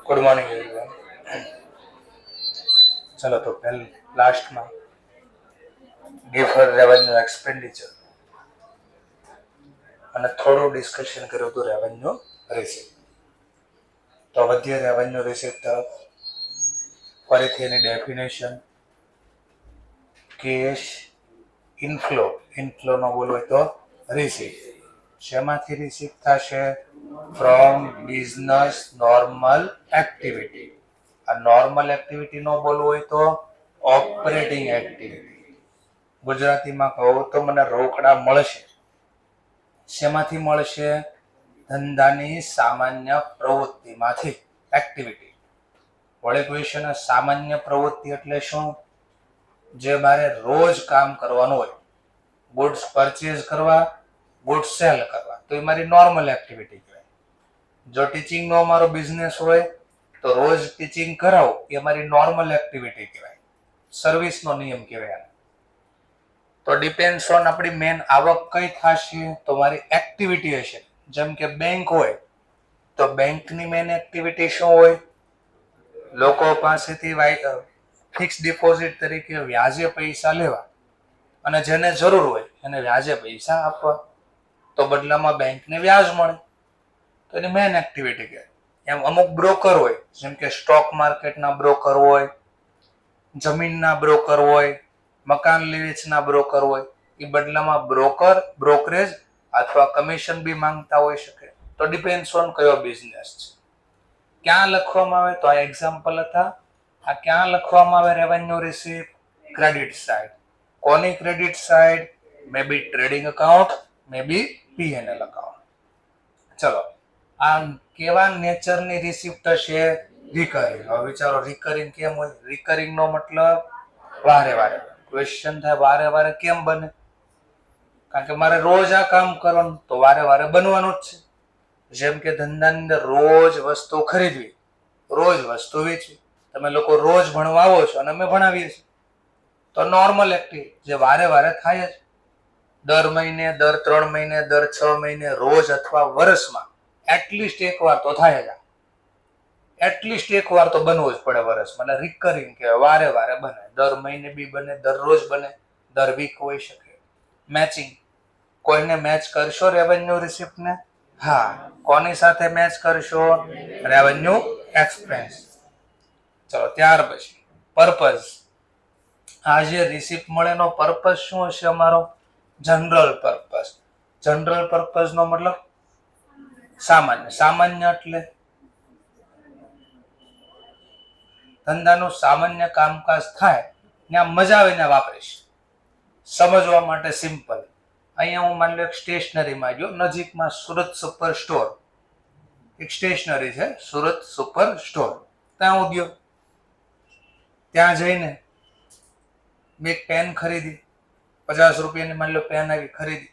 Good morning everyone. ચલો તો લાસ્ટમાં ડિફર રેવન્યુ એક્સપેન્ડિચર અને થોડું ડિસ્કશન કર્યું હતું રેવન્યુ રિસીપ્ટ. તો વધીએ રેવન્યુ રિસીપ્ટ તરફ. ફરીથી એની ડેફિનેશન: કેશ ઇનફ્લો. ઇનફ્લોનો બોલવું તો રિસીપ્ટ. શેમાંથી રિસીપ્ટ થશે? From business normal activity. આ નોર્મલ એક્ટિવિટી નો બોલવું હોય તો ઓપરેટિંગ એક્ટિવિટી. ગુજરાતીમાં કહું તો મને રોકડા મળશે. શેમાંથી મળશે? ધંધાની સામાન્ય પ્રવૃત્તિમાંથી, એક્ટિવિટી. વળી ક્વેશ્ચન: સામાન્ય પ્રવૃત્તિ એટલે શું? જે મારે રોજ કામ કરવાનું હોય, ગુડ્સ પરચેઝ કરવા, ગુડ્સ સેલ કરવા, તો એ મારી નોર્મલ એક્ટિવિટી કહેવાય. જો ટીચિંગનો અમારો બિઝનેસ હોય તો રોજ ટીચિંગ કરાવો એ અમારી નોર્મલ એક્ટિવિટી કહેવાય. સર્વિસનો નિયમ કહેવાય. તો ડિપેન્ડ્સ ઓન આપણી મેન આવક કઈ થશે તો મારી એક્ટિવિટી હશે. જેમ કે બેંક હોય તો બેંકની મેન એક્ટિવિટી શું હોય? લોકો પાસેથી ફિક્સ ડિપોઝિટ તરીકે વ્યાજે પૈસા લેવા અને જેને જરૂર હોય એને વ્યાજે પૈસા આપવા. તો બદલામાં બેંકને વ્યાજ મળે, તો એની મેન એક્ટિવિટી કહેવાય. એમ અમુક બ્રોકર હોય, જેમ કે સ્ટોક માર્કેટના બ્રોકર હોય, જમીનના બ્રોકર હોય, મકાન લીવેચના બ્રોકર હોય, એ બદલામાં બ્રોકરેજ અથવા કમિશન બી માંગતા હોઈ શકે. તો ડિપેન્ડ્સ ઓન કયો બિઝનેસ છે. ક્યાં લખવામાં આવે? તો આ એક્ઝામ્પલ હતા. આ ક્યાં લખવામાં આવે? Revenue receipt credit side. કોની ક્રેડિટ સાઇડ? મે બી ટ્રેડિંગ અકાઉન્ટ, મે બી P&L અકાઉન્ટ. ચલો, આ કેવા નેચરની રિસીપ્ટ હશે? રિકરિંગ. હવે વિચારો, રિકરિંગ કેમ હોય? રિકરિંગ નો મતલબ વારે વારે. ક્વેશ્ચન થાય વારે વારે કેમ બને? કારણ કે મારે રોજ આ કામ કરવાનું, તો વારે વારે બનવાનું જ છે. જેમ કે ધંધાની અંદર રોજ વસ્તુ ખરીદવી, રોજ વસ્તુ વેચવી. તમે લોકો રોજ ભણવા આવો છો અને અમે ભણાવીએ છીએ, તો નોર્મલ એક્ટિવિટી જે વારે વારે થાય જ. દર મહિને, દર 3 મહિને, દર 6 મહિને, રોજ અથવા વર્ષમાં એટલીસ્ટ એક વાર તો થાય જ. એટલીસ્ટ એક વાર તો બનવું જ પડે વર્ષમાં. એટલે રિકરિંગ કહેવાય, વારે વારે બને. દર મહિને બી બને, દરરોજ બને, દર વીક હોઈ શકે. મેચિંગ. કોઈને મેચ કરશો રેવન્યુ રિસિપ્ટને? હા. કોની સાથે મેચ કરશો? Revenue expense. ચલો, ત્યાર પછી પર્પઝ. આ જે રિસિપ્ટ મળે એનો પર્પઝ શું હશે અમારો? General purpose. જનરલ પર્પઝ નો મતલબ સામાન્ય. સામાન્ય એટલે ધંધાનું સામાન્ય કામકાજ થાય ત્યાં મજા આવે ત્યાં વાપરીશ. સમજવા માટે સિમ્પલ. અહીંયા હું માની લો એક સ્ટેશનરીમાં ગયો, નજીકમાં સુરત સુપર સ્ટોર એક સ્ટેશનરી છે, સુરત સુપર સ્ટોર. ત્યાં હું ગયો. ત્યાં જઈને મેં એક પેન ખરીદી, 50 રૂપિયાની માની લો પેન આવી, ખરીદી.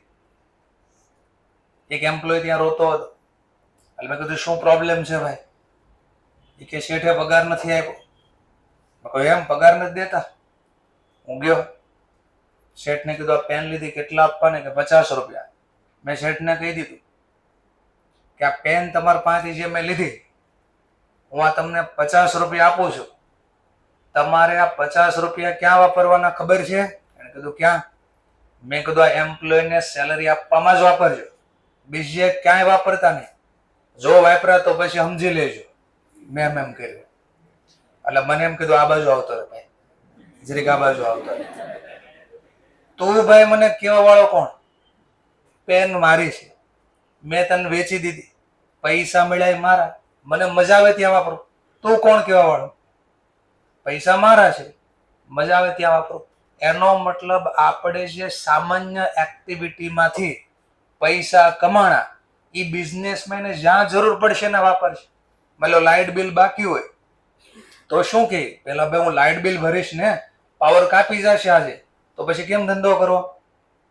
એક એમ્પ્લોય ત્યાં રોતો હતો. એટલે મેં કીધું શું પ્રોબ્લેમ છે ભાઈ? એ કે શેઠે પગાર નથી આપ્યો. એમ પગાર નથી દેતા? હું ગયો, શેઠને કીધું આ પેન લીધી, કેટલા આપવાને? કે 50 રૂપિયા. મેં શેઠને કહી દીધું કે આ પેન તમારા પાસેથી જે મેં લીધી, હું આ તમને 50 રૂપિયા આપું છું. તમારે આ 50 રૂપિયા ક્યાં વાપરવાના ખબર છે? એને કીધું ક્યાં? મેં કીધું આ એમ્પ્લોયને સેલરી આપવામાં જ વાપરજો, બીજે ક્યાંય વાપરતા નહીં. જો વાપરા તો પછી સમજી લેજો. મેં એમ કર્યું. એટલે મને એમ કીધું આ બાજુ આવતો રહે ભાઈ, જરીક આ બાજુ આવતો રહે. તું ભાઈ મને કેવા વાળો કોણ? પેન મારી છે, મેં તને વેચી દીધી, પૈસા મળ્યા મારા, મને મજા આવે ત્યાં વાપરો. તું કોણ કેવા વાળો? પૈસા મારા છે, મજા આવે ત્યાં વાપરો. એનો મતલબ આપણે જે સામાન્ય એક્ટિવિટીમાંથી પૈસા કમાણા, એ બિઝનેસમેન જ્યાં જરૂર પડશે ને વાપરશે. મતલબ લાઇટ બિલ બાકી હોય તો શું કે પેલા ભાઈ હું લાઇટ બિલ ભરીશ ને, પાવર કાપી જશે આજે, તો પછી કેમ ધંધો કરવો?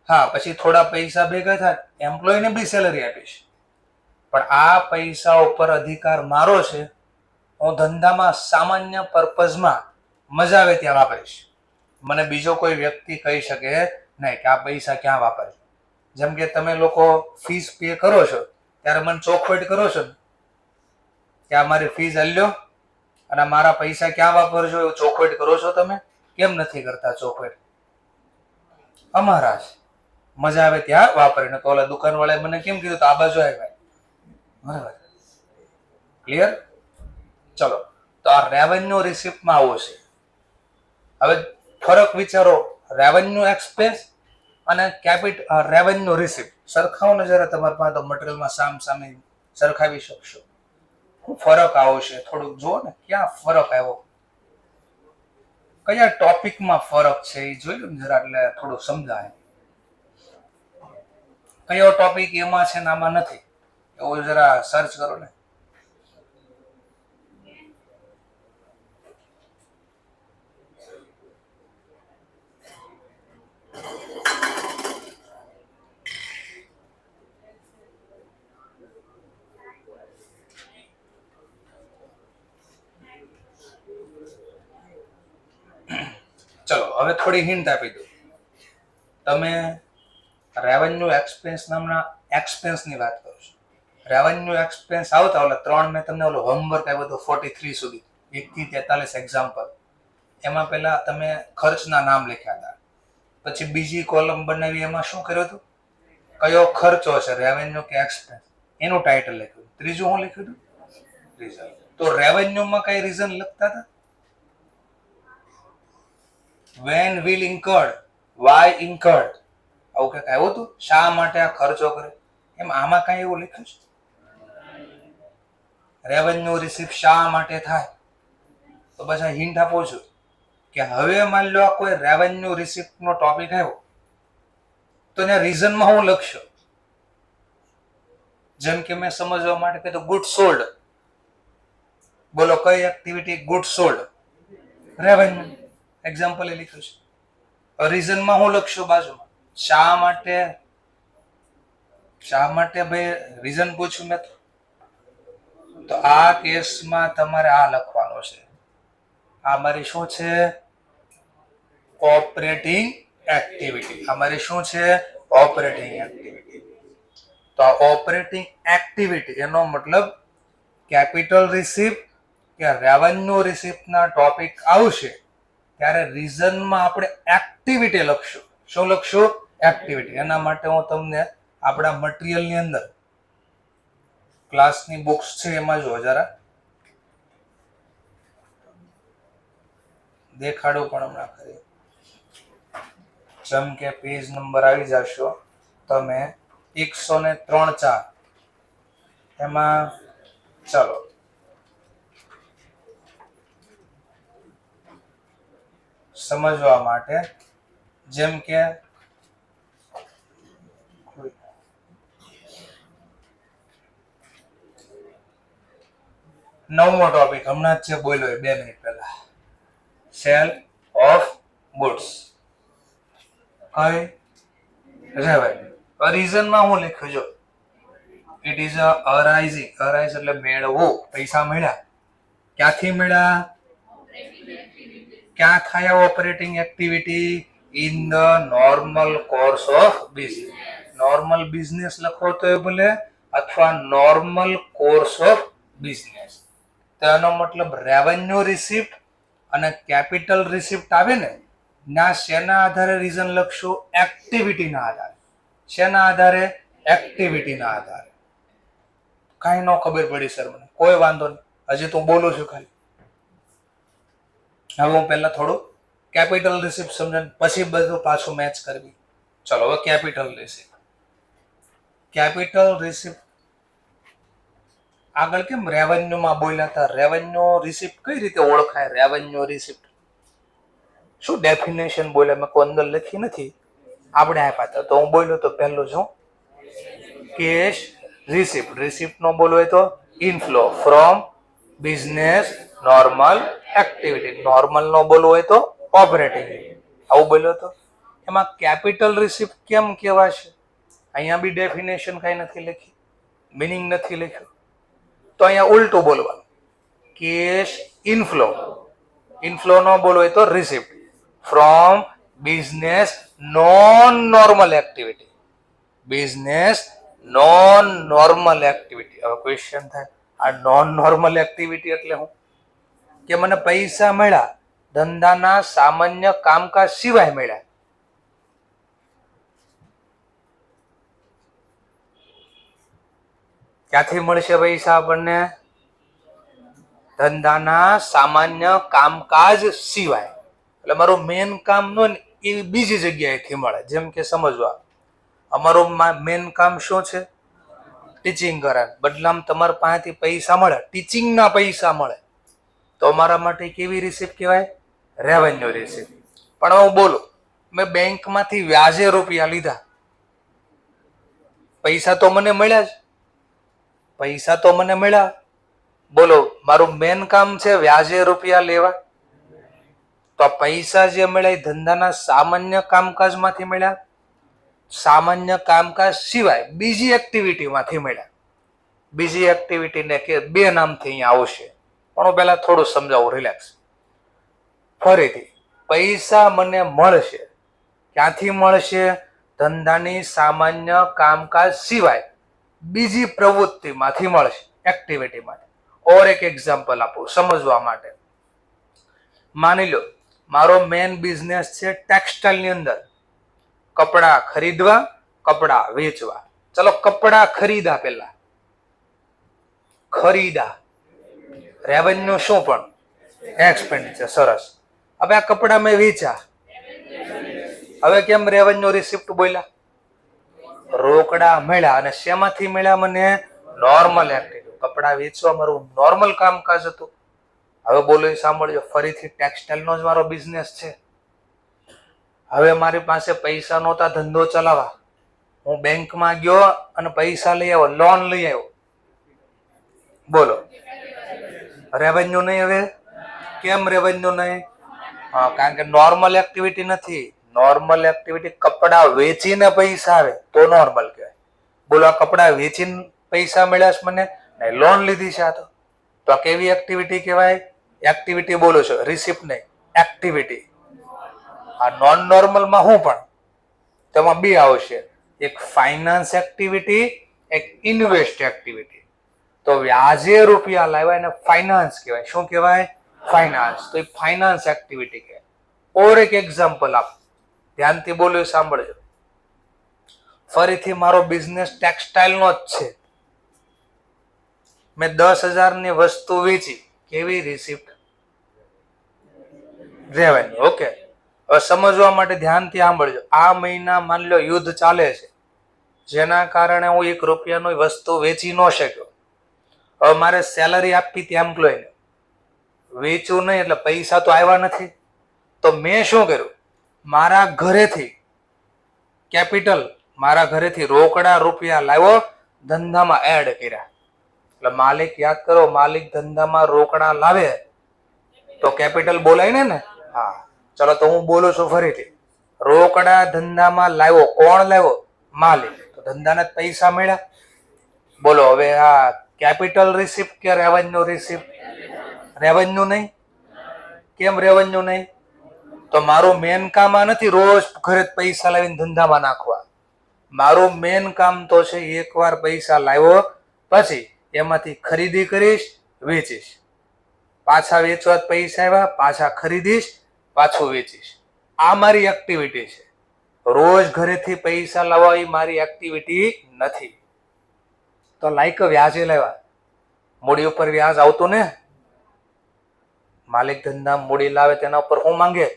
હા, પછી થોડા પૈસા ભેગા થાય, એમ્પ્લોયને બી સેલરી આપીશ, પણ આ પૈસા ઉપર અધિકાર મારો છે. હું ધંધામાં સામાન્ય પર્પઝમાં મજા આવે ત્યાં વાપરીશ. મને બીજો કોઈ વ્યક્તિ કહી શકે નહીં કે આ પૈસા ક્યાં વાપરશે. જેમ કે તમે લોકો ફીસ પે કરો છો ત્યારે મને ચોખવટ કરો છો કે આ મારી ફીસ આલ્યો, અને મારા પૈસા ક્યાં વાપરજો એવું ચોખવટ કરો છો તમે? કેમ નથી કરતા ચોખવટ? અમારા છે, મજા આવે ત્યાં વાપરીને. તો ઓલા દુકાનવાળાએ મને કેમ કીધું તો આ બાજુ આવ્યા. બરાબર, ક્લિયર? ચલો, તો આ રેવન્યુ રિસિપ્ટમાં આવું છે. હવે ફરક વિચારો, રેવન્યુ એક્સપેન્સ અને રેવન્યુ રિસિપ્ટ સરખાવો ને જરા તમારા પાસે, તો મટીરિયલમાં સામે સરખાવી શકશો. ફરક આવશે થોડુંક જુઓ ને, ક્યાં ફરક આવ્યો, કયા ટોપિકમાં ફરક છે એ જોઈ લો ને જરા, એટલે થોડું સમજાય. કયો ટોપિક એમાં છે ને આમાં નથી, એવું જરા સર્ચ કરો ને. ચલો હવે થોડી હિન્ટ આપી દઉં. તમે રેવન્યુ એક્સપેન્સ નામના એક્સપેન્સની વાત કરો છો. રેવન્યુ એક્સપેન્સ આવતા ઓલા 3 મેં તમને ઓલો હોમવર્ક આવ્યો હતો 43 સુધી, 1 થી 43 એક્ઝામ્પલ. એમાં પહેલા તમે ખર્ચના નામ લખ્યા હતા, પછી બીજી કોલમ બનાવી, એમાં શું કર્યું હતું? કયો ખર્ચો છે, રેવન્યુ કે એક્સપેન્સ, એનું ટાઇટલ લખ્યું. ત્રીજું શું લખ્યું હતું? રીઝન. તો રેવન્યુમાં કઈ રીઝન લખતા હતા? when will incurred, why incurred, આવું કંઈક આવ્યું હતું. શા માટે આ ખર્ચો કરે, એમ આમાં કઈ એવું લખ્યું છે? રેવન્યુ રિસિપ્ટ શા માટે થાય? તો બસ આ હિન્ટ આપો છું કે હવે માની લો કોઈ રેવન્યુ રિસિપ્ટ નો ટોપિક આવ્યો, તો ત્યાં રીઝનમાં હું લખશો? જેમ કે મેં સમજવા માટે કીધું ગુડ સોલ્ડ, બોલો કઈ activity good sold? Revenue. Example એ લખ્યું છે. રીઝનમાં હું લખશો બાજુમાં? શા માટે ભાઈ રીઝન પૂછ્યું મેં, તો આ કેસમાં તમારે આ લખવાનું છે. આ મારી શું છે? Operating activity. આ મારી શું છે? Operating activity. તો આ ઓપરેટિંગ એક્ટિવિટી એનો મતલબ કેપિટલ રિસિપ્ટ કે રેવન્યુ રિસિપ્ટના ટોપિક આવશે ત્યારે રીઝનમાં આપણે એક્ટિવિટી લખશું. શું લખશું? એક્ટિવિટી. એના માટે હું તમને આપણા મટીરિયલની અંદર ક્લાસની બુક્સ છે એમાં જો જરા દેખાડું પણ હમણાં કરી. જેમ કે પેજ નંબર આવી જશો તમે 103-4, એમાં ચલો સમજવા માટે, જેમ કે નવમો ટોપિક હમણાં જ જે બોલ્યો 2 મિનિટ પહેલા, સેલ ઓફ ગુડ્સ. કઈ? રેવન્યુ. રીઝનમાં હું લખ્યું જો, ઇટ ઇઝ અરાઇઝિંગ. અરાઇઝ એટલે મેળવવું, પૈસા મળ્યા. ક્યાંથી મળ્યા? ક્યાં થાય operating activity? In the normal course of business. Normal business લખો તો એ ભલે, અથવા નોર્મલ કોર્સ ઓફ બિઝનેસ. તો એનો મતલબ રેવન્યુ રિસિપ્ટ અને કેપિટલ રિસિપ્ટ આવે ને, ના શેના આધારે રીઝન લખશું? એક્ટિવિટીના આધારે. શેના આધારે? એક્ટિવિટીના આધારે. કાંઈ ન ખબર પડી સર મને, કોઈ વાંધો નહીં, હજી તો બોલું છું ખાલી. હવે હું પહેલા થોડું કેપિટલ રિસિપ્ટ સમજણ, પછી બધું પાછું મેચ કરવી. ચલો હવે કેપિટલ રિસિપ્ટ. કેપિટલ રિસિપ્ટ આગળ કેમ રેવન્યુમાં બોલ્યા હતા? રેવન્યુ રિસિપ્ટ કઈ રીતે ઓળખાય? રેવન્યુ રિસિપ્ટ શું ડેફિનેશન બોલ્યા? મેં કોઈ અંદર લખી નથી, આપણે આપ્યા હતા. તો હું બોલ્યો તો પહેલું છું કેશ રિસિપ્ટ. રિસિપ્ટ નો બોલવો હોય તો inflow from business normal activity. Normal નો બોલવો હોય તો ઓપરેટિંગ. આવું બોલ્યો તો. એમાં કેપિટલ રિસિપ્ટ કેમ કહેવાશે? અહીંયા બી ડેફિનેશન કઈ નથી લખી, મિનિંગ નથી લખ્યું. તો અહીંયા ઉલટું બોલવાનું, કેશ ઇનફ્લો. ઇનફ્લો નો બોલવો હોય તો receipt from business non normal activity. Business non normal activity. હવે ક્વેશ્ચન થાય, આ નોન નોર્મલ એક્ટિવિટી એટલે હું? કે મને પૈસા મળ્યા ધંધાના સામાન્ય કામકાજ સિવાય મળ્યા. ક્યાંથી મળશે પૈસા આપણને? ધંધાના સામાન્ય કામકાજ સિવાય. એટલે મારું મેન કામ નો ને એ બીજી જગ્યાએથી મળે. જેમ કે સમજવા, અમારું મેન કામ શું છે? ટીચિંગ કરે. બદલામાં તમારા પાસેથી પૈસા મળે, ટીચિંગના પૈસા મળે, તો અમારા માટે કેવી રિસિપ્ટ કહેવાય? Revenue receipt. પણ હું બોલું, મેં બેંકમાંથી વ્યાજે રૂપિયા લીધા, પૈસા તો મને મળ્યા જ, પૈસા તો મને મળ્યા. બોલો, મારું મેન કામ છે વ્યાજે રૂપિયા લેવા. તો પૈસા જે મળ્યા એ ધંધાના સામાન્ય કામકાજમાંથી મળ્યા, સામાન્ય કામકાજ સિવાય બીજી એક્ટિવિટીમાંથી મળ્યા. બીજી એક્ટિવિટીને કે બે નામથી અહીંયા આવશે, પણ હું પહેલા થોડું સમજાવું, રિલેક્સ. ફરીથી, પૈસા મને મળશે, ક્યાંથી મળશે? ધંધાની સામાન્ય કામકાજ સિવાય બીજી પ્રવૃત્તિમાંથી મળશે, એક્ટિવિટીમાંથી. ઓર એક એક્ઝામ્પલ આપું સમજવા માટે. માની લો મારો મેન બિઝનેસ છે ટેક્સટાઇલની અંદર, કપડા ખરીદવા, કપડા વેચવા. ચલો કપડા ખરીદા, પેલા ખરીદા, રેવન્યુ શું? પણ એક્સપેન્ડિચર. સરસ. હવે આ કપડા મેં વેચ્યા, હવે કેમ રેવન્યુ રિસિપ્ટ બોલ્યા? રોકડા મળ્યા. અને શેમાંથી મળ્યા મને? Normal activity. કપડા વેચવા મારું નોર્મલ કામકાજ હતું. હવે બોલો, સાંભળજો, ફરીથી ટેક્સટાઇલનો જ મારો બિઝનેસ છે. હવે મારી પાસે પૈસા નહોતા ધંધો ચલાવવા, હું બેંકમાં ગયો અને પૈસા લઈ આવ્યો, લોન લઈ આવ્યો. બોલો, રેવન્યુ નહીં? હવે કેમ રેવન્યુ નહીં? હા, કારણ કે નોર્મલ એક્ટિવિટી નથી. નોર્મલ એક્ટિવિટી કપડા વેચીને પૈસા આવે તો નોર્મલ કહેવાય. બોલો, આ કપડા વેચીને પૈસા મળ્યા છે મને, લોન લીધી છે આ તો આ કેવી એક્ટિવિટી કહેવાય? એક્ટિવિટી બોલો છો, રિસિપ્ટ નહીં, એક્ટિવિટી. આ નોન નોર્મલમાં હું પણ તેમાં બે આવશે, એક ફાઇનાન્સ એક્ટિવિટી, એક ઇન્વેસ્ટ એક્ટિવિટી. તો વ્યાજે રૂપિયા લાવ્યા એને ફાઇનાન્સ કહેવાય. શું કહેવાય? ફાઇનાન્સ. તો એ ફાઇનાન્સ એક્ટિવિટી કહેવાય. ઓર એક એક્ઝામ્પલ આપ, ધ્યાનથી બોલો, સાંભળજો. ફરીથી મારો બિઝનેસ ટેક્સટાઇલનો જ છે. મેં 10,000 ની વસ્તુ વેચી, કેવી રિસિપ્ટ? રેવન્યુ. ઓકે, હવે સમજવા માટે ધ્યાનથી સાંભળજો. આ મહિના માની લો યુદ્ધ ચાલે છે, જેના કારણે હું 1 રૂપિયાની વસ્તુ વેચી ન શક્યો. હવે મારે સેલરી આપવી હતી એમ્પ્લોયને, વેચ્યું નહીં એટલે પૈસા તો આવ્યા નથી. તો મેં શું કર્યું? મારા ઘરેથી કેપિટલ, મારા ઘરેથી રોકડા રૂપિયા લાવ્યો, ધંધામાં એડ કર્યા. એટલે માલિક, યાદ કરો, માલિક ધંધામાં રોકડા લાવે તો કેપિટલ બોલાય ને? હા, ચલો તો હું બોલું છું ફરીથી. રોકડા ધંધામાં લાવ્યો, કોણ લાવ્યો? માલિક. તો ધંધાને પૈસા મળ્યા. બોલો, હવે આ કેપિટલ રિસિપ્ટ કે રેવન્યુ રિસિપ્ટ? રેવન્યુ નહીં. કેમ રેવન્યુ નહીં? તો મારું મેન કામ આ નથી રોજ ઘરે પૈસા લાવીને ધંધામાં નાખવા. મારું મેન કામ તો છે એકવાર પૈસા લાવ્યો પછી એમાંથી ખરીદી કરીશ, વેચીશ, પાછા વેચવા પૈસા આવ્યા, પાછા ખરીદીશ, પાછું વેચીશ. આ મારી એક્ટિવિટી છે. રોજ ઘરેથી પૈસા લાવવા એ મારી એક્ટિવિટી નથી. તો લાઈક વ્યાજે લેવા, મૂડી ઉપર વ્યાજ આવતું ને? માલિક ધંધા મૂડી લાવે તેના ઉપર હું માંગે?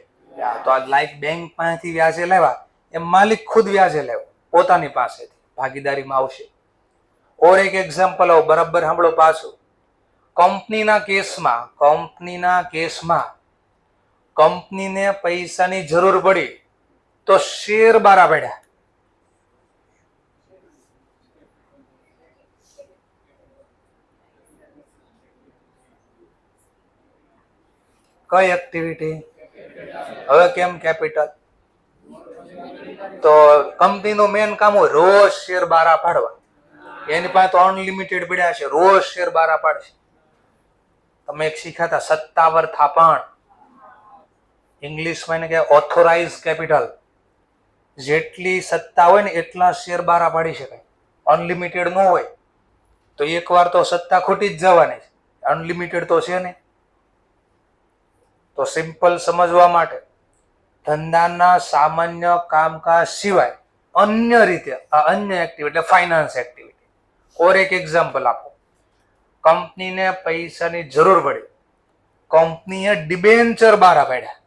તો આ લાઈક બેંક પાસેથી વ્યાજે લેવા, એમ માલિક ખુદ વ્યાજે લેવા પોતાની પાસેથી, ભાગીદારીમાં આવશે. ઓર એક એક્ઝામ્પલ આવો, બરાબર સાંભળો પાછું. કંપનીના કેસમાં કંપનીને પૈસાની જરૂર પડી તો શેર બારા પડ્યા. કઈ એક્ટિવિટી? હવે કેમ કેપિટલ? તો કંપનીનું મેન કામ હોય રોજ શેર બારા પાડવા. એની પાસે તો અનલિમિટેડ પડ્યા છે, રોજ શેર બારા પાડશે. તમે એક શીખ્યા હતા સત્તાવાર થાપણ, ઇંગ્લિશમાં એને કહે ઓથોરાઇઝ કેપિટલ. જેટલી સત્તા હોય ને એટલા શેર બારા પાડી શકાય, અનલિમિટેડ ન હોય. તો એકવાર તો સત્તા ખૂટી જ જવાની છે, અનલિમિટેડ તો છે નહીં. તો સિમ્પલ સમજવા માટે ધંધાના સામાન્ય કામકાજ સિવાય અન્ય રીતે અન્ય એક્ટિવિટી ફાઇનાન્સ એક્ટિવિટી. ઓર એક એક્ઝામ્પલ આપો. કંપનીને પૈસાની જરૂર પડી, કંપનીએ ડિબેન્ચર બહાર પાડ્યા.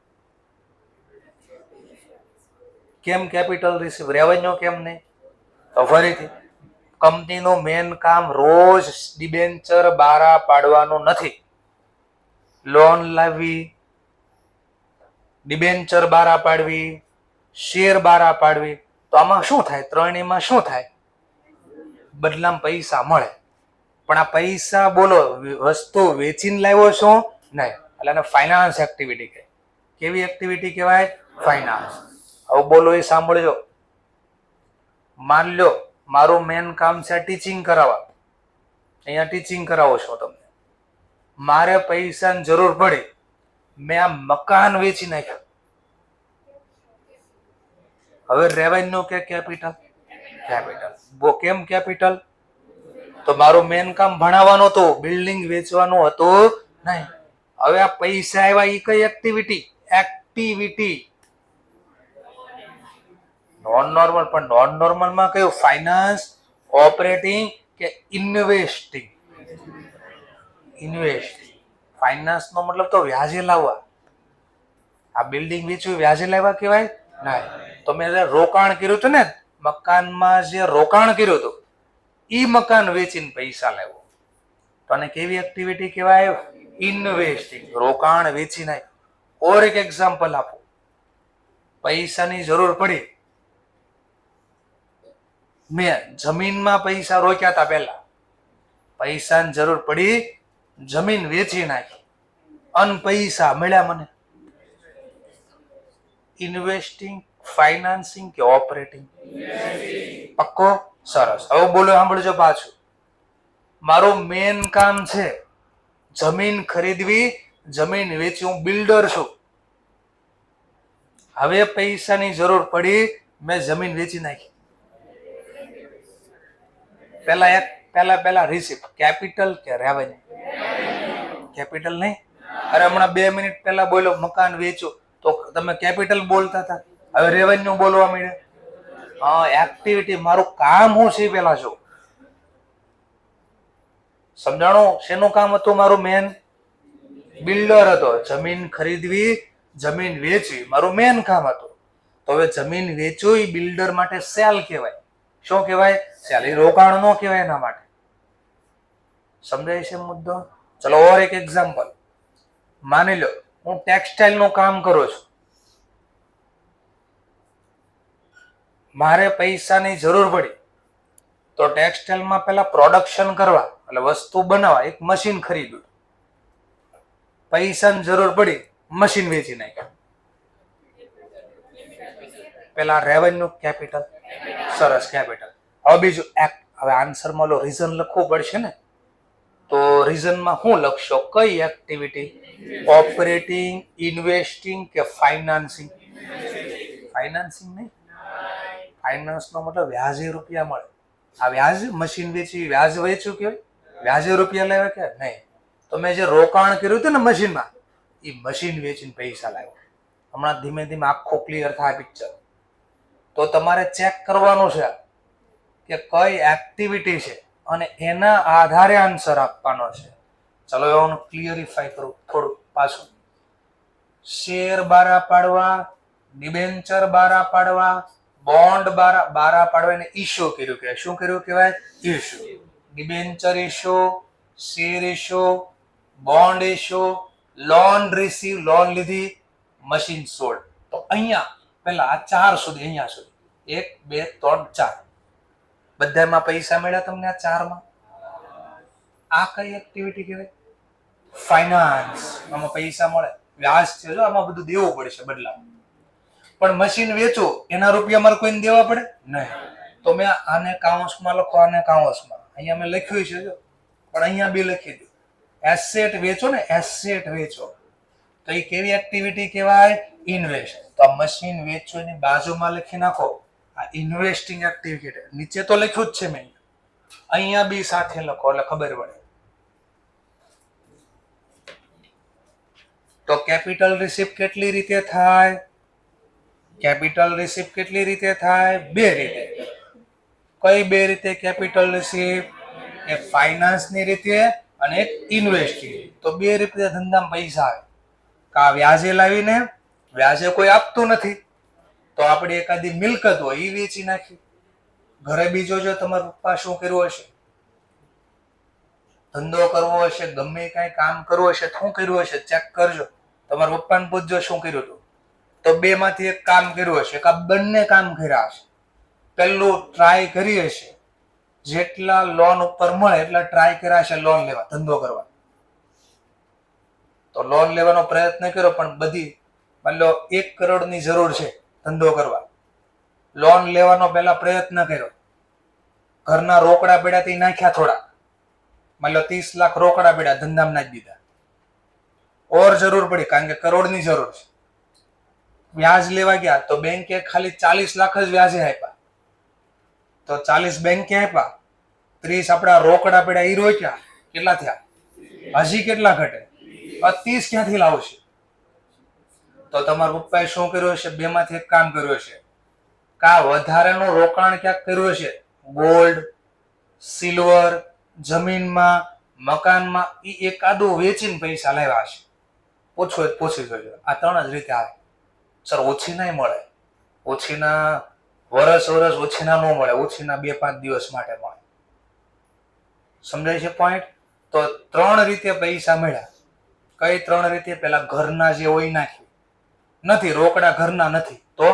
કેમ કેપિટલ રિસીવ? રેવન્યુ કેમ નહીં? તો ફરીથી કંપનીનું મેન કામ રોજ ડિબેન્ચર બહાર પાડવાનું નથી. લોન લાવવી, ડિબેન્ચર બહાર પાડવી, શેર બહાર પાડવી. તો આમાં શું થાય? ત્રણેયમાં શું થાય? બદલામાં પૈસા મળે. પણ આ પૈસા બોલો વસ્તુ વેચીને લાવ્યો છો નહીં, એટલે એને ફાઇનાન્સ એક્ટિવિટી કહે. કેવી એક્ટિવિટી કહેવાય? ફાઇનાન્સ. હવે બોલો એ સાંભળજો. માન લો મારું મેન કામ છે ટીચિંગ કરાવવા. અહીંયા ટીચિંગ કરાવો છો તમે. મારે પૈસાની જરૂર પડી, મેં આ મકાન વેચી નાખ્યું. હવે રેવન્યુ કે કેપિટલ? કેપિટલ. કેમ કેપિટલ? તો મારું મેન કામ ભણાવવાનું હતું, બિલ્ડિંગ વેચવાનું હતું નહીં. હવે આ પૈસા આવ્યા એ કઈ એક્ટિવિટી? એક્ટિવિટી. Non normal. પણ નોન નોર્મલમાં કયું? ફાઇનાન્સ, ઓપરેટિંગ કે ઇન્વેસ્ટિંગ? ઇન્વેસ્ટિંગ. ફાઇનાન્સ નો મતલબ તો વ્યાજે લાવવા. આ બિલ્ડિંગ વેચ્યું વ્યાજે લાવવા કહેવાય? નહીં. તો મેં રોકાણ કર્યું હતું ને, મકાનમાં જે રોકાણ કર્યું હતું ઈ મકાન વેચીને પૈસા લાવ્યો. તો આને કેવી એક્ટિવિટી કહેવાય? ઇન્વેસ્ટિંગ. રોકાણ વેચી નાખ. ઓર એક એક્ઝામ્પલ આપો. પૈસાની જરૂર પડી, મેં જમીનમાં પૈસા રોક્યા હતા. પહેલા પૈસાની જરૂર પડી, જમીન વેચી નાખી અને પૈસા મળ્યા મને. ઇન્વેસ્ટિંગ, ફાઇનાન્સિંગ કે ઓપરેટિંગ? પક્કો? સરસ. હવે બોલો સાંભળજો પાછું. મારું મેન કામ છે જમીન ખરીદવી, જમીન વેચી. હું બિલ્ડર છું. હવે પૈસાની જરૂર પડી, મેં જમીન વેચી નાખી. પેલા રિસીપ્ટ. કેપિટલ કે રેવન્યુ? કેપિટલ નહીં. અરે હમણાં 2 મિનિટ પહેલા બોલો મકાન વેચો, તો તમે કેપિટલ બોલતા હતા. હવે રેવન્યુ બોલવા માંડ્યા. હા, એક્ટિવિટી. મારું કામ હું છે પેલા જો સમજાણું. શેનું કામ હતું મારું? મેન બિલ્ડર હતો. જમીન ખરીદવી, જમીન વેચવી મારું મેન કામ હતું. તો હવે જમીન વેચવું એ બિલ્ડર માટે સેલ કહેવાય. શું કહેવાય? સેલ. એ રોકાણ નો કહેવાય એના માટે. સમજાય છે મુદ્દો? ચલો ઓર એક એક્ઝામ્પલ. માની લો હું ટેક્સટાઇલ નું કામ કરું છું. મારે પૈસાની જરૂર પડી, તો ટેક્સટાઇલમાં પેલા પ્રોડક્શન કરવા એટલે વસ્તુ બનાવવા એક મશીન ખરીદ્યું. પૈસાની જરૂર પડી, મશીન વેચી નાખ્યું. પેલા રેવન્યુ, કેપિટલ? સરસ, કેપિટલ. હવે બીજું હવે આન્સરમાં લો રીઝન લખવું પડશે ને, તો રીઝનમાં હું લખશો? કઈ એક્ટિવિટી? ઓપરેટિંગ, ઇન્વેસ્ટિંગ કે ફાઇનાન્સિંગ? ફાઇનાન્સિંગ નહીં. ફાઇનાન્સ નો મતલબ વ્યાજે રૂપિયા મળે. આ વ્યાજ મશીન વેચી વ્યાજ વેચ્યું કે વ્યાજે રૂપિયા લાવ્યા કે નહીં? તો મેં જે રોકાણ કર્યું હતું ને મશીનમાં, એ મશીન વેચીને પૈસા લાવ્યો. હમણાં ધીમે ધીમે આખો ક્લિયર થાય પિક્ચર. તો તમારે ચેક કરવાનું છે કે કઈ એક્ટિવિટી છે અને એના આધારે આન્સર આપવાનો છે. ચલો એવું ક્લિયરિફાય કરું થોડું પાછું. શેર બારા પાડવા, ડિબેન્ચર બારા પાડવા, બોન્ડ બારા પાડવા એને ઇશ્યુ કર્યું કે શું કર્યું કહેવાય? Issue. Debenture issue, share issue, bond issue, loan receive, loan લીધી, મશીન સોલ્ડ. તો અહીંયા પેલા આ 4 સુધી, અહીંયા સુધી 1 2 3 4 બધામાં પૈસા મળ્યા તમને. આ 4માં આ કઈ એક્ટિવિટી કહેવાય? ફાઇનાન્સ. આમાં પૈસા મળે, વ્યાજ છે. જો આમાં બધું દેવું પડશે બદલામાં. પણ મશીન વેચો એના રૂપિયા મારે કોઈને દેવા પડે નહીં. તો મેં આને કાઉન્સમાં લખો, આને કાઉન્સમાં. અહીંયા મેં લખ્યું છે જો, પણ અહીંયા બી લખી દો. એસેટ વેચો ને, એસેટ વેચો. તો એ કેવી એક્ટિવિટી કહેવાય? ઇન્વેસ્ટ. તો આ મશીન વેચો એની બાજુમાં લખી નાખો, આ ઇન્વેસ્ટિંગ એક્ટિવિટી. નીચે તો લખ્યું જ છે મેં, અહીંયા બી સાથે લખો એટલે ખબર પડે. તો કેપિટલ રિસીપ્ટ કેટલી રીતે થાય? કેપિટલ રિસીપ્ટ કેટલી રીતે થાય? બે રીતે. કઈ બે રીતે કેપિટલ રિસીપ્ટ? એક ફાઇનાન્સની રીતે અને એક ઇન્વેસ્ટની. તો બે રીતે ધંધામાં પૈસા આવે. કા વ્યાજે લાવીને, વ્યાજે કોઈ આપતું નથી તો આપણે એકાદી મિલકત હોય એ વેચી નાખી. ઘરે બીજો જો તમારા પપ્પા શું કર્યું હશે, ધંધો કરવો હશે, ગમે કાંઈ કામ કરવું હશે, શું કર્યું હશે ચેક કરજો. તમારા પપ્પાને પૂછજો શું કર્યું હતું. તો બે માંથી એક કામ કર્યું હશે, કા બંને કામ કર્યા હશે. પહેલું ટ્રાય કરી હશે, જેટલા લોન ઉપર મળે એટલા ટ્રાય કર્યા હશે લોન લેવા, ધંધો કરવા. તો લોન લેવાનો પ્રયત્ન કર્યો પણ બધી, માની લો 1 કરોડની જરૂર છે ધંધો કરવા, લોન લેવાનો પહેલા પ્રયત્ન કર્યો, ઘરના રોકડા પડ્યા તે નાખ્યા થોડા, માની લો 30 લાખ રોકડા પડ્યા ધંધામાં નાખી દીધા. ઓર જરૂર પડી કારણ કે કરોડની જરૂર છે. વ્યાજ લેવા ગયા તો બેંકે ખાલી 40 લાખ જ વ્યાજે આપ્યા. તો 40 બેંકે આપ્યા, 30 આપણા રોકડા પડ્યા એ રોક્યા, કેટલા થયા? હજી કેટલા ઘટે? 30 ક્યાંથી લાવશે? તો તમારા પપ્પાએ શું કર્યું હશે? બે માંથી એક કામ કર્યું હશે. કા વધારાનું રોકાણ ક્યાંક કર્યું હશે, ગોલ્ડ, સિલ્વર, જમીનમાં, મકાનમાં, એ એકાદું વેચીને પૈસા લાવ્યા હશે. પૂછો પૂછી જોજો. આ 3 જ રીતે આવે. સર ઓછીના મળે, ઓછીના વરસ ઓછીના ન મળે, ઓછીના 2-5 દિવસ માટે મળે. સમજાય છે પોઈન્ટ? તો 3 રીતે પૈસા મળ્યા. કઈ 3 રીતે? પેલા ઘરના જે હોય નાખ્યું નથી, રોકડા ઘરના નથી તો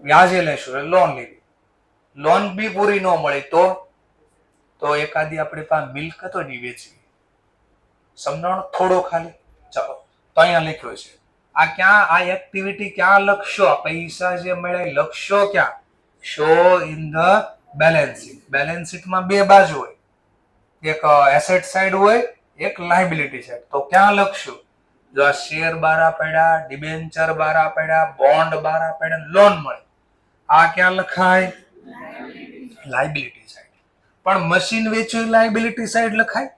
વ્યાજે લેશું, લોન લેવી. લોન બી પૂરી ન મળી તો એકાદી આપણી પાસે મિલકતો ની વેચવી. સમજાણું થોડું ખાલી? ચાલો તો અહીંયા લખ્યું છે. આ ક્યાં, આ એક્ટિવિટી ક્યાં લખશો? પૈસા જે મળે લખશો ક્યાં? Show in the balance sheet. Balance શીટમાં બે બાજુ હોય, એક એસેટ સાઈડ હોય, એક લાયબિલિટી સાઈડ. તો ક્યાં લખશું? જો આ શેર બારા પડ્યા, ડિબેન્ચર બારા પડ્યા, બોન્ડ બારા પડ્યા, લોન મળે, આ ક્યાં લખાય? Liability side. પણ મશીન વેચવું લાયબિલિટી સાઈડ લખાય?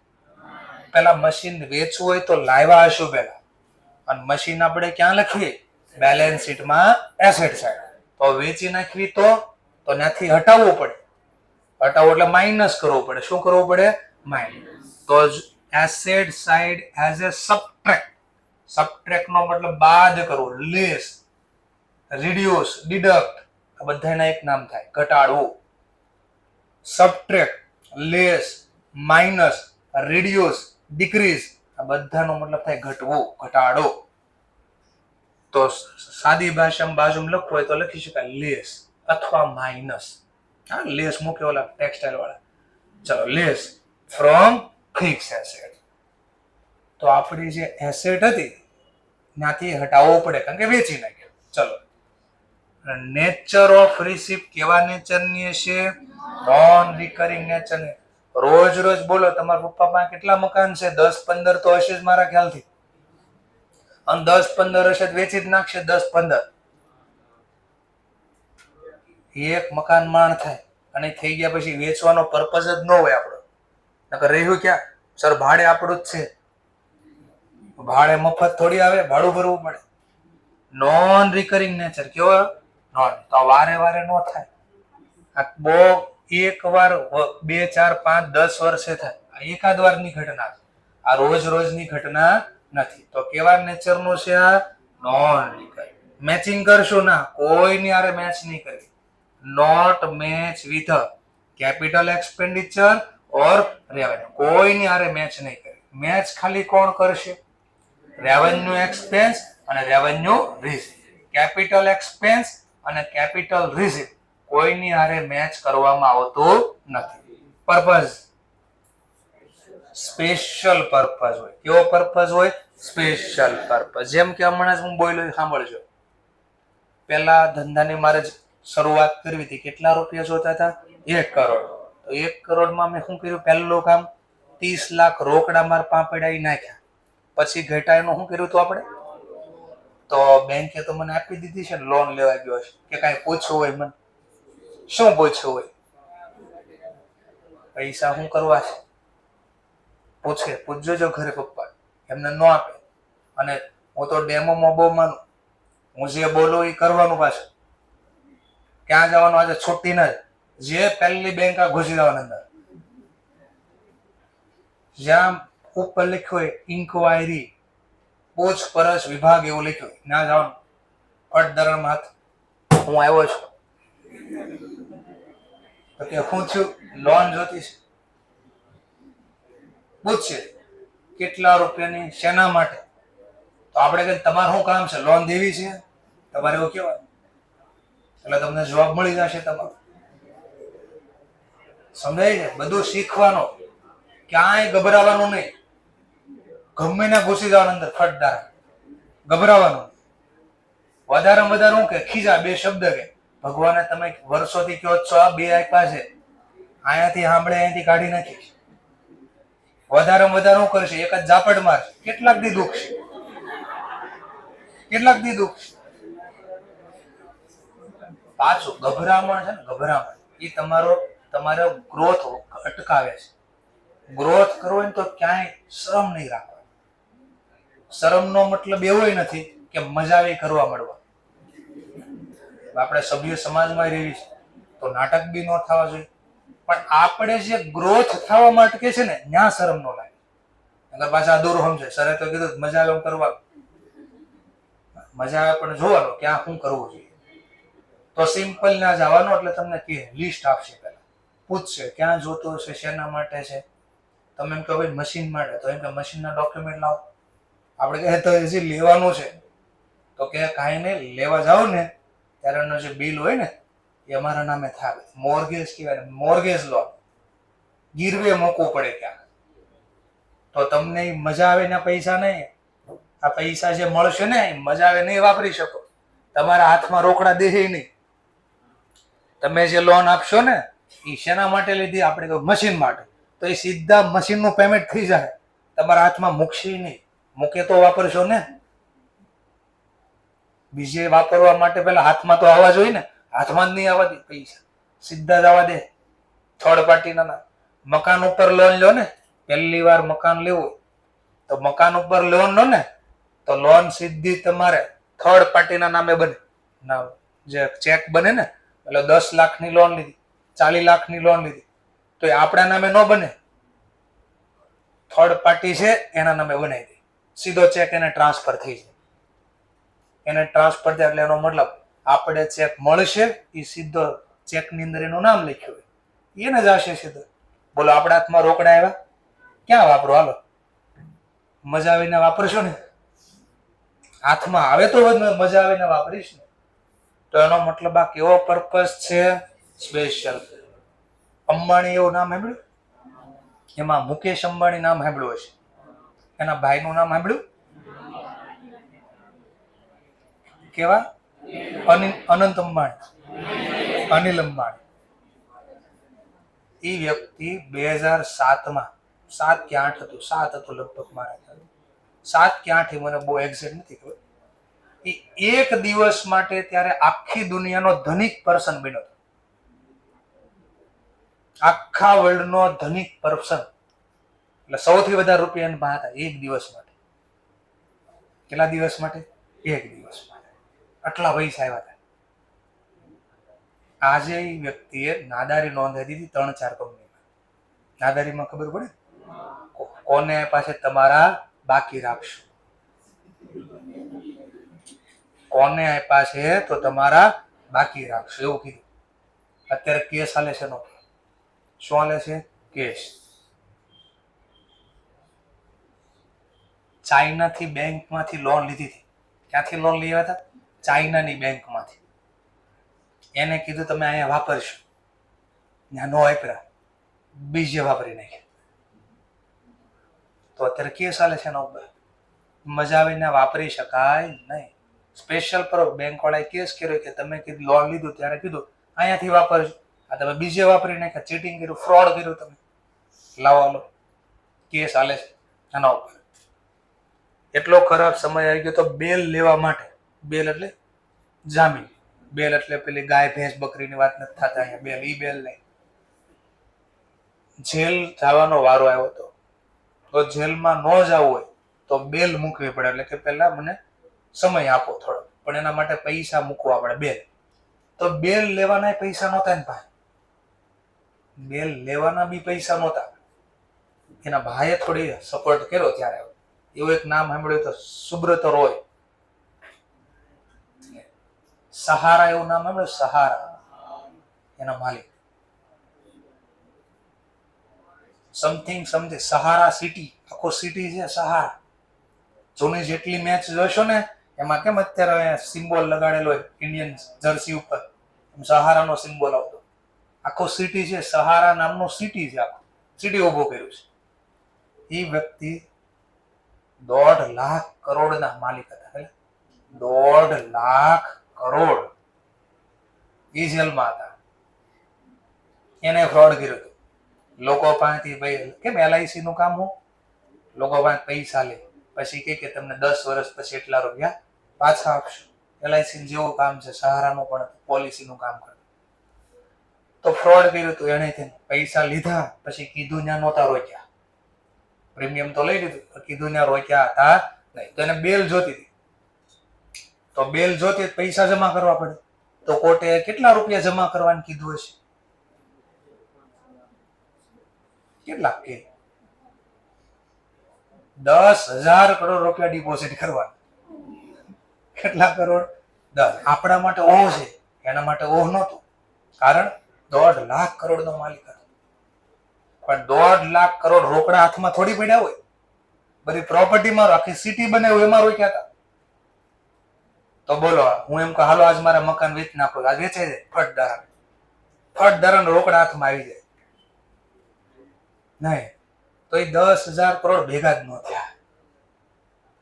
પેલા મશીન વેચવું હોય તો લાવ્યા હશું પેલા, અને મશીન આપણે ક્યાં લખીએ? બેલેન્સ શીટમાં એસેટ સાઈડ. તો વેચી નાખવી તો ત્યાંથી હટાવવું પડે. હટાવો એટલે માઇનસ કરવું પડે. શું કરવું પડે? માઇનસ. તો asset side as a subtract. Subtract નો મતલબ બાદ કરવું, લેસ, રિડ્યુસ, ડિડક્ટ, આ બધાના એક નામ થાય, ઘટાડવું. Subtract, less, minus, reduce, decrease, આ બધાનો મતલબ થાય ઘટવું, ઘટાડો. તો સાદી ભાષામાં બાજુમાં લખવું હોય તો લખી શકાય લેસ અથવા માઇનસ. હા, લેસ મૂકે ઓલા ટેક્સટાઇલ વાળા. ચલો, લેસ ફ્રોમ ફિક્સ એસેટ. તો આપણી જે એસેટ હતી ત્યાંથી હટાવવો પડે કારણ કે વેચી નાખ્યો. ચલો, નેચર ઓફ રિસીપ્ટ કેવા નેચરની હશે? નોન રિકરિંગ નેચરની. રોજ રોજ બોલો, તમારા પપ્પા પાસે કેટલા મકાન છે? 10-15 તો હશે જ મારા ખ્યાલથી. અને 10-15 હશે વેચી જ નાખશે. 10-15 એક મકાન માણ થાય અને થઈ ગયા પછી વેચવાનો પર્પઝ જ ન હોય આપણો. નકર રહ્યું ક્યાં? સર ભાડે આપણું જ છે, ભાડે મફત થોડી આવે, ભાડું ભરવું પડે. નોન રિકરિંગ નેચર કેવો? નોન. તો વારે વારે ન થાય. આ બહુ એક વાર 2, 4, 5, 10 વર્ષે થાય. આ એકાદ વારની ઘટના છે, આ રોજ રોજની ઘટના નથી. તો કેવા નેચરનું છે આ? Non recurring. મેચિંગ કરશું ના, કોઈની હારે મેચ નહીં કરવી. Not match with capital expenditure or revenue. કોઈની હારે મેચ નહીં કરવી. મેચ ખાલી કોણ કરશે? રેવન્યુ એક્સપેન્સ અને રેવન્યુ રિસીપ. કેપિટલ એક્સપેન્સ અને કેપિટલ રિસીપ કોઈની હારે મેચ કરવામાં આવતું નથી. પર્પઝ સ્પેશિયલ પર્પઝ હોય. કેવો પર્પઝ હોય? Special purpose. જેમ કે હમણાં જ હું બોલ્યો, સાંભળજો. પેલા ધંધાની મારે શરૂઆત કરવી હતી, કેટલા રૂપિયા જોતા હતા? 1 કરોડ. તો 1 કરોડમાં મેં શું કર્યું? પહેલું કામ 30 લાખ રોકડા મારા પાપડાઈ નાખ્યા. પછી ઘટાયનું શું કર્યું હતું આપણે? તો બેંકે તો મને આપી દીધી છે ને, લોન લેવા ગયો છે કે કાંઈ પૂછવું હોય મને? શું પૂછવું હોય? પૈસા શું કરવા છે પૂછજો ઘરે પપ્પા, એમને ન આપે અને હું તો ડેમોમાં બહુ માનું. હું જે બોલું એ કરવાનું પાછું. ક્યાં જવાનું? આજે છુટ્ટી ન જે પહેલી બેંક આ ઘૂસી જવાની અંદર, જ્યાં ઉપર લખ્યું હોય ઇન્કવાયરી પૂછપરછ વિભાગ એવું લખ્યું હોય, ના જવાનું. અડધરમ હાથ હું આવ્યો છું તો કે શું થયું? લોન જોતી છે. પૂછશે કેટલા રૂપિયાની, શેના માટે? તો આપણે કહીએ તમારે શું કામ છે? લોન દેવી છે. તમારે એવું કહેવાય એટલે તમને જવાબ મળી જશે તમારો. સમજાય છે? બધું શીખવાનું, ક્યાંય ગભરાવાનું નહીં. ગમે ને ઘૂસી જવાનું અંદર ફટદાર, ગભરાવાનું. વધારે વધારે હું કે ખીજા બે શબ્દ કે ભગવાને તમે વર્ષોથી કહો છો આ બે આપ્યા છે, અહીંયાથી સાંભળે અહીંયાથી કાઢી નાખીશ. વધારે વધારે શું કરશે? એક જ ઝાપડ મારશે. કેટલાક દી દુઃખ છે, કેટલાક દી દુઃખ છે. પાછું ગભરામણ છે ને, ગભરામણ એ તમારો ગ્રોથ અટકાવે છે. ગ્રોથ કરવો હોય ને તો ક્યાંય શરમ નહીં રાખવા. શરમનો મતલબ એવો નથી કે મજા આવી કરવા મળવા. આપણે સભ્ય સમાજમાં રહી છે તો નાટક બી ન થવા જોઈએ, પણ આપણે જે ગ્રોથ થવા માટે છે ને ત્યાં શરમ ન લાગે. અગર પાછા અધૂરું સમજે. સરે તો કીધું મજા આવે કરવા, મજા આવે પણ જોવાનું ક્યાં શું કરવું જોઈએ. તો સિમ્પલ ના જવાનું, એટલે તમને કે લિસ્ટ આપશે, પહેલા પૂછશે ક્યાં જોતું હશે, શેના માટે છે. તમે એમ કહો ભાઈ મશીન માટે, તો એમ કે મશીનના ડોક્યુમેન્ટ લાવો. આપણે કહે તો હજી લેવાનું છે, તો કે કાંઈ નહીં, લેવા જાઓ ને ત્યારે એનો જે બિલ હોય ને એ અમારા નામે થાય. મોર્ગેજ કહેવાય, મોર્ગેજ લોન ગીરવે મૂકવું પડે ક્યાં. તો તમને મજા આવે ને પૈસા નહીં, આ પૈસા જે મળશે ને મજા આવે નહીં વાપરી શકો. તમારા હાથમાં રોકડા દેહે નહીં. તમે જે લોન આપશો ને એ શેના માટે લીધી? આપણે તો મશીન માટે. તો એ સીધા મશીનનું પેમેન્ટ થઈ જાય, તમારા હાથમાં મૂકશે નહીં. મૂકે તો વાપરશો ને. બીજે વાપરવા માટે પેલા હાથમાં તો આવવા જોઈએ ને. હાથમાં જ નહીં આવવા દે પૈસા, સીધા જ આવવા દે થર્ડ પાર્ટીના. મકાન ઉપર લોન લો ને, પહેલી વાર મકાન લેવું તો મકાન ઉપર લોન લો ને તો લોન સીધી તમારે થર્ડ પાર્ટીના નામે બને. જે ચેક બને ને, એટલે 10 લાખની લોન લીધી, 40 લાખની લોન લીધી, તો એ આપણા નામે ન બને. થર્ડ પાર્ટી છે એના નામે બનાવી દે, સીધો ચેક એને ટ્રાન્સફર થઈ જાય. એને ટ્રાન્સફર થાય એટલે એનો મતલબ આપણે ચેક મળશે એ સીધો ચેકની અંદર એનું નામ લખ્યું હોય એને જ હશે સીધો. બોલો આપણા હાથમાં રોકડા આવ્યા, ક્યાં વાપરો? હાલો મજા આવીને વાપરશો ને, હાથમાં આવે તો મજા આવીને વાપરીશ ને. તો એનો મતલબ આ કેવો પર્પસ છે? સ્પેશિયલ. અંબાણી એવું નામ સાંભળ્યું? એમાં મુકેશ અંબાણી નામ સાંભળ્યું હશે. એના ભાઈનું નામ સાંભળ્યું? કેવા? અનંત અંબાણી, અનિલ અંબાણી. એ વ્યક્તિ 2007માં 7 કે 8 હતું, 7 હતું લગભગ મારા ખ્યાલ, 7 કે 8 મને બહુ એક્ઝેક્ટ નથી ખબર. એ એક દિવસ માટે ત્યારે આખી દુનિયાનો ધનિક પર્સન બન્યો હતો. આખા વર્લ્ડનો ધનિક પર્સન, એટલે સૌથી વધારે રૂપિયા એના પાસે હતા એક દિવસ માટે. કેટલા દિવસ માટે? એક દિવસ માટે. આટલા પૈસા આવ્યા હતા. આજે એ વ્યક્તિએ નાદારી નોંધાવી દીધી 3-4 કંપનીમાં. નાદારીમાં ખબર પડે કોને પાસે તમારા બાકી રાખશો, કોને આપ્યા છે તો તમારા બાકી રાખશો એવું કીધું. અત્યારે કેસ હાલે છે એનો. શું હાલે છે? કેસ. ચાઇનાથી બેંકમાંથી લોન લીધી હતી. ક્યાંથી લોન લઈ આવ્યા હતા? ચાઇનાની બેંકમાંથી. એને કીધું તમે અહીંયા વાપરશો, ત્યાં નો વાપર્યા, બીજે વાપરી નાખ્યા. તો અત્યારે કેસ હાલે છે એના ઉપર. મજા આવીને વાપરી શકાય નહીં. સ્પેશિયલ પર બેંક વાળાએ કેસ કર્યો કે તમે કીધું લોન લીધું ત્યારે કીધું અહીંયાથી વાપરજો, આ તમે બીજે વાપરી નાખ્યા, ચીટિંગ કર્યું, ફ્રોડ કર્યું તમે. લાવો લો, કેસ હાલે છે એના ઉપર. એટલો ખરાબ સમય આવી ગયો તો બેલ લેવા માટે. બેલ એટલે જામીન. બેલ એટલે પેલી ગાય ભેંસ બકરીની વાત નથી થતા અહીંયા. બેલ, ઈ બેલ નહીં. જેલ જવાનો વારો આવ્યો હતો. તો જેલમાં ન જવું હોય તો બેલ મૂકવી પડે. એટલે કે પેલા મને સમય આપો થોડો, પણ એના માટે પૈસા મૂકવા પડે, બેલ. તો બેલ લેવાના પૈસા નહોતા ને ભાઈ, બેલ લેવાના બી પૈસા નહોતા. એના ભાઈએ થોડી સપોર્ટ કર્યો ત્યારે. એવું એક નામ સાંભળ્યું તો સુબ્રત રોય, સહારા એવું નામ સાંભળ્યું, સહારા, એના માલિક સમથિંગ સહારા સિટી, આખો સિટી છે સહારા. જૂની જેટલી મેચ જોશો ને એમાં કેમ અત્યારે સિમ્બોલ લગાડેલો હોય ઇન્ડિયન જર્સી ઉપર, સહારાનો સિમ્બોલ આવતો. આખો સિટી છે સહારા નામનો સિટી છે, આખો સિટી ઉભો કર્યું છે. એ વ્યક્તિ 1.5 લાખ કરોડના માલિક હતા. 1.5 લાખ કરોડ. એ જેલમાં હતા. એને ફ્રોડ કર્યો હતો. લોકો પાસેથી ભાઈ કેમ LIC નું કામ હું, લોકો પાસે પૈસા લે, પછી કે તમને 10 વર્ષ પછી એટલા રૂપિયા પાછા આપશું. LIC જેવું કામ છે, સહારાનું પણ પોલિસીનું કામ કરે. તો ફ્રોડ કર્યું હતું એને, પૈસા લીધા પછી કીધું ત્યાં નહોતા રોક્યા. પ્રીમિયમ તો લઈ લીધું, કીધું ત્યાં રોક્યા હતા નહીં. તો એને બેલ જોતી હતી. તો બેલ જોતી પૈસા જમા કરવા પડે. તો કોર્ટે કેટલા રૂપિયા જમા કરવાનું કીધું હશે? કેટલા કે 10,000 કરોડ રૂપિયા ડિપોઝિટ કરવાના. કેટલા કરોડ? 10. આપણા માટે ઓહ છે, એના માટે ઓહ નહોતું. કારણ 1.5 લાખ કરોડનો માલિક હતો. પણ 1.5 લાખ કરોડ રોકડા હાથમાં થોડી પડ્યા હોય. બધી પ્રોપર્ટીમાં આખી સિટી બનાવી એમાં રોક્યા હતા. તો બોલો, હું એમ કહું હાલો આજ મારા મકાન વેચી નાખો, આજ વેચાઈ જાય, ફટ ધરણ રોકડા હાથમાં આવી જાય. નહીં, તો એ 10,000 કરોડ ભેગા જ ન થયા.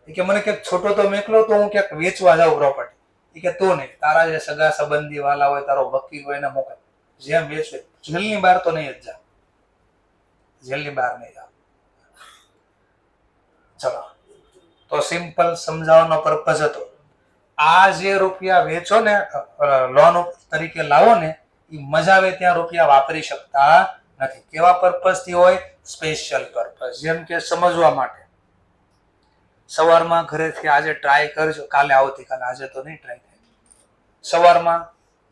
એ કે મને ક્યાંક છોટો તો મેકલો તો હું ક્યાંક વેચવા જાઉં પ્રોપર્ટી. એ કે તું નહીં, તારા જે સગા સંબંધી વાલા હોય, તારો વકીલ હોય એને મોકલ, જેમ વેચવે. જેલની બહાર તો નહીં જ જા, જેલની બહાર નહીં જાવ. ચલો, તો સિમ્પલ સમજાવવાનો પર્પઝ હતો. આ જે રૂપિયા વેચો ને, લોન તરીકે લાવો ને, એ મજા આવે ત્યાં રૂપિયા વાપરી શકતા નથી. કેવા પર્પઝ થી હોય? Special purpose. જેમ કે સમજવા માટે. સવારમાં ઘરેથી આજે ટ્રાય કરજો, કાલે આવતીકાલે, આજે તો નહીં ટ્રાય થાય. સવારમાં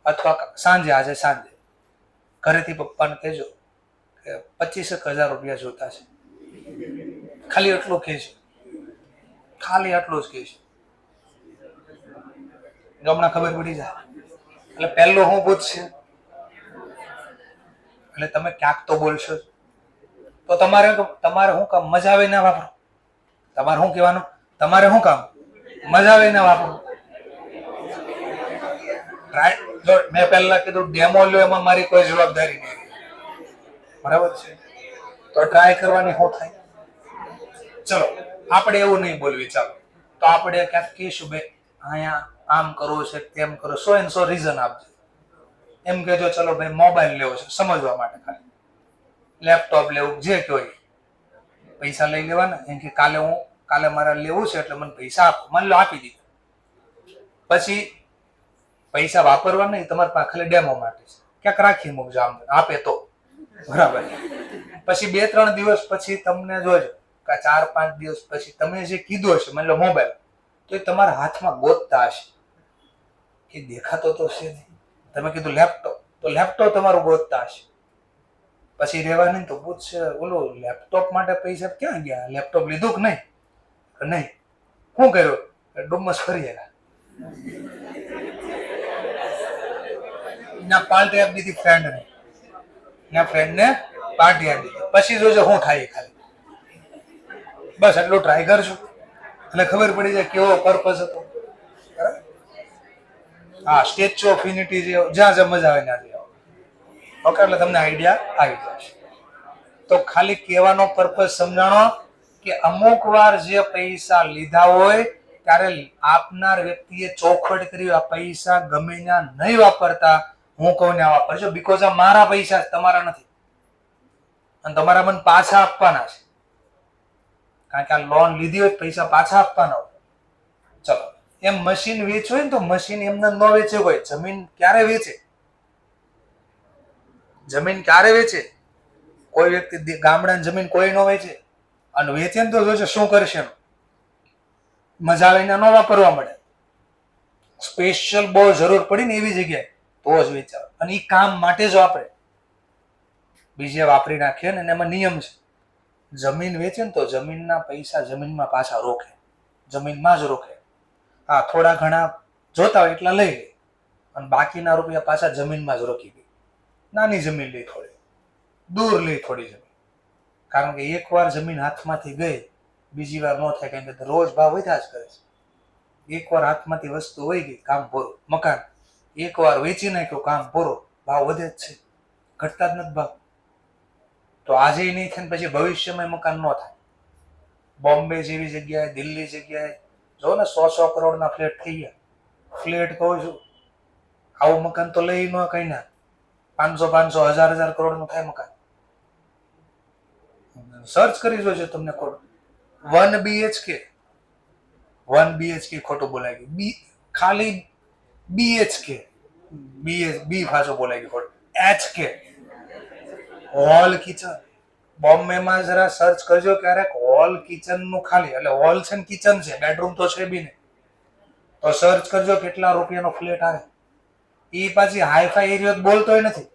અથવા સાંજે, આજે સાંજે ઘરેથી પપ્પાને કહેજો કે 25,000 રૂપિયા જોતા છે. ખાલી એટલું કહેજો, ખાલી આટલું જ કહેજો. હમણાં ખબર પડી જાય. એટલે પહેલું હું પૂછશે, એટલે તમે ક્યાંક તો બોલશો. તો તમારે શું કામ મજા આવે ના વાપરો? તમારે શું કહેવાનું? તમારે શું કામ મજા આવે ના વાપરો? જો મેં પહેલા કીધું ડેમો લ્યો, એમાં મારી કોઈ જવાબદારી નહીં. બરાબર છે? તો ટ્રાય કરવાની શું થાય? ચલો, આપણે એવું નહીં બોલવી. ચાલો, તો આપણે ક્યાંક કહીશું ભાઈ અહીંયા આમ કરવું છે, તેમ કરો, 100 રીઝન આપજો. એમ કહેજો ચલો ભાઈ મોબાઈલ લેવો છે, સમજવા માટે ખાલી, લેપટોપ લેવું, જે કહો. પૈસા લઈ લેવાના. એમ કે કાલે મારે લેવું છે એટલે મને પૈસા આપો. મને લો, આપી દીધા. પછી પૈસા વાપરવા નહીં, તમારી પાસે ખાલી ડેમો માટે છે, ક્યાંક રાખી મૂકજો, આમ આપે તો બરાબર. પછી 2-3 દિવસ પછી તમને જોજો કે 4-5 દિવસ પછી તમે જે કીધું હશે, માની લો મોબાઈલ, તો એ તમારા હાથમાં ગોતતા હશે કે દેખાતો તો છે નહીં. તમે કીધું લેપટોપ, તો લેપટોપ તમારું ગોતતા હશે. પછી રહેવા નહીં તો પૂછશે, ઓલું લેપટોપ માટે પૈસા ક્યાં ગયા? લેપટોપ લીધું કે નહીં? નહીં. શું કર્યું? ડુમ્મસ ફરી ગયા. ના પાર્ટી આપી દીધી ફ્રેન્ડને, ના ફ્રેન્ડને પાર્ટી આપી દીધી. પછી જોજો શું થાય. ખાલી બસ એટલું ટ્રાય કરશું એટલે ખબર પડી જાય કેવો પર્પઝ હતો. હા, સ્ટેચ્યુ ઓફ યુનિટી જ્યાં જ્યાં મજા આવે ત્યાં જાઓ. ઓકે, એટલે તમને આઈડિયા આવી જશે. તો ખાલી કહેવાનો પર્પઝ સમજાણો કે અમુક વાર જે પૈસા લીધા હોય ત્યારે આપનાર વ્યક્તિએ ચોખવટ કરી, આ પૈસા ગમે ત્યાં નહીં વાપરતા, હું કહું ને વાપરજો, બીકોઝ આ મારા પૈસા તમારા નથી અને તમારા મને પાછા આપવાના છે. કારણ કે આ લોન લીધી હોય પૈસા પાછા આપવાના હોય. ચલો, એમ મશીન વેચવું હોય ને તો મશીન એમને ન વેચે કોઈ. જમીન ક્યારે વેચે? જમીન ક્યારે વેચે? કોઈ વ્યક્તિ ગામડાની જમીન કોઈ ન વેચે. અને વેચે ને તો જોજો શું કરશે, મજા આવીને ન વાપરવા મળે. સ્પેશિયલ બહુ જરૂર પડી ને એવી જગ્યાએ તો જ વેચાવે. અને એ કામ માટે જ વાપરે, બીજે વાપરી નાખીએ ને એમાં નિયમ છે, જમીન વેચે ને તો જમીનના પૈસા જમીનમાં પાછા રોકે, જમીનમાં જ રોકે. હા, થોડા ઘણા જોતા હોય એટલા લઈ લે અને બાકીના રૂપિયા પાછા જમીનમાં જ રોકી દે. નાની જમીન લે, થોડી દૂર લે, થોડી જમીન. કારણ કે એકવાર જમીન હાથમાંથી ગઈ બીજી વાર ન થાય, કારણ કે રોજ ભાવ વધ્યા જ કરે છે. એકવાર હાથમાંથી વસ્તુ વહી ગઈ, કામ પૂરું. મકાન એકવાર વેચી નાખ્યું, કામ પૂરું, ભાવ વધે જ છે, ઘટતા જ નથી ભાવ. તો આજે નહીં થાય પછી ભવિષ્યમાં મકાન ન થાય. બોમ્બે જેવી જગ્યાએ, દિલ્હી જગ્યાએ જો ને 100 કરોડના ફ્લેટ થઈ ગયા. ફ્લેટ કહું છું, આવું મકાન તો લઈ ન કઈ ના, 500 1000 કરોડનું થાય મકાન. સર્ચ કરી જોજો તમને ખોટું. 1 BHK ખોટું બોલાય ગયું, ખાલી BHK, બી પાછો બોલાય ગયો ખોટું, HK હોલ કિચન. બોમ્બેમાં જરા સર્ચ કરજો ક્યારેક, હોલ કિચન નું ખાલી, એટલે હોલ છે ને કિચન છે, બેડરૂમ તો છે બી નહીં, તો સર્ચ કરજો કેટલા રૂપિયાનો ફ્લેટ આવે. એ પાછી હાઈફાઈ એરિયો બોલતોય નથી.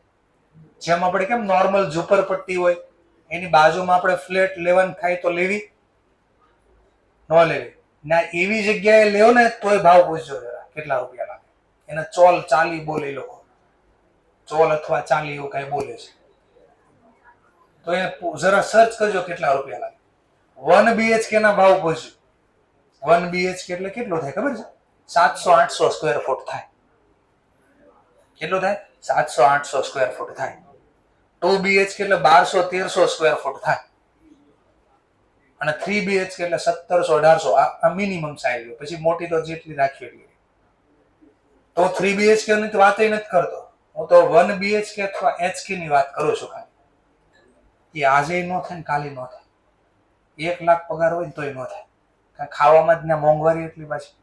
જેમ આપણે કેમ નોર્મલ ઝુંપડપટ્ટી હોય એની બાજુમાં આપણે ફ્લેટ લેવાનું થાય તો લેવી ન લેવી ના, એવી જગ્યાએ લેવો ને તોય ભાવ પૂછજો જરા કેટલા રૂપિયા લાગે. એને ચોલ ચાલી બોલે લોકો, ચોલ અથવા ચાલી એવું કઈ બોલે છે, તો એ જરા સર્ચ કરજો કેટલા રૂપિયા લાગે. 1 BHK ના ભાવ પૂછજો. 1 BHK એટલે કેટલું થાય ખબર છે? 700-800 સ્ક્વેર ફૂટ થાય. કેટલું થાય? 700-800 સ્ક્વેર ફૂટ થાય. 2 BHK એટલે 1200-1300 સ્ક્વેર ફૂટ થાય. અને 3 BHK એટલે 1700-1800. આ મિનિમમ સાઈઝ. પછી મોટી તો જેટલી રાખી એટલી. તો 3 BHK ની તો વાત નથી કરતો હું, તો 1 BHK અથવા HK ની વાત કરું છું. ખાલી એ આજે ન થાય ને કાલે ન થાય. 1 લાખ પગાર હોય ને તોય ન થાય, કારણ ખાવામાં જ ત્યાં મોંઘવારી એટલી, પાછી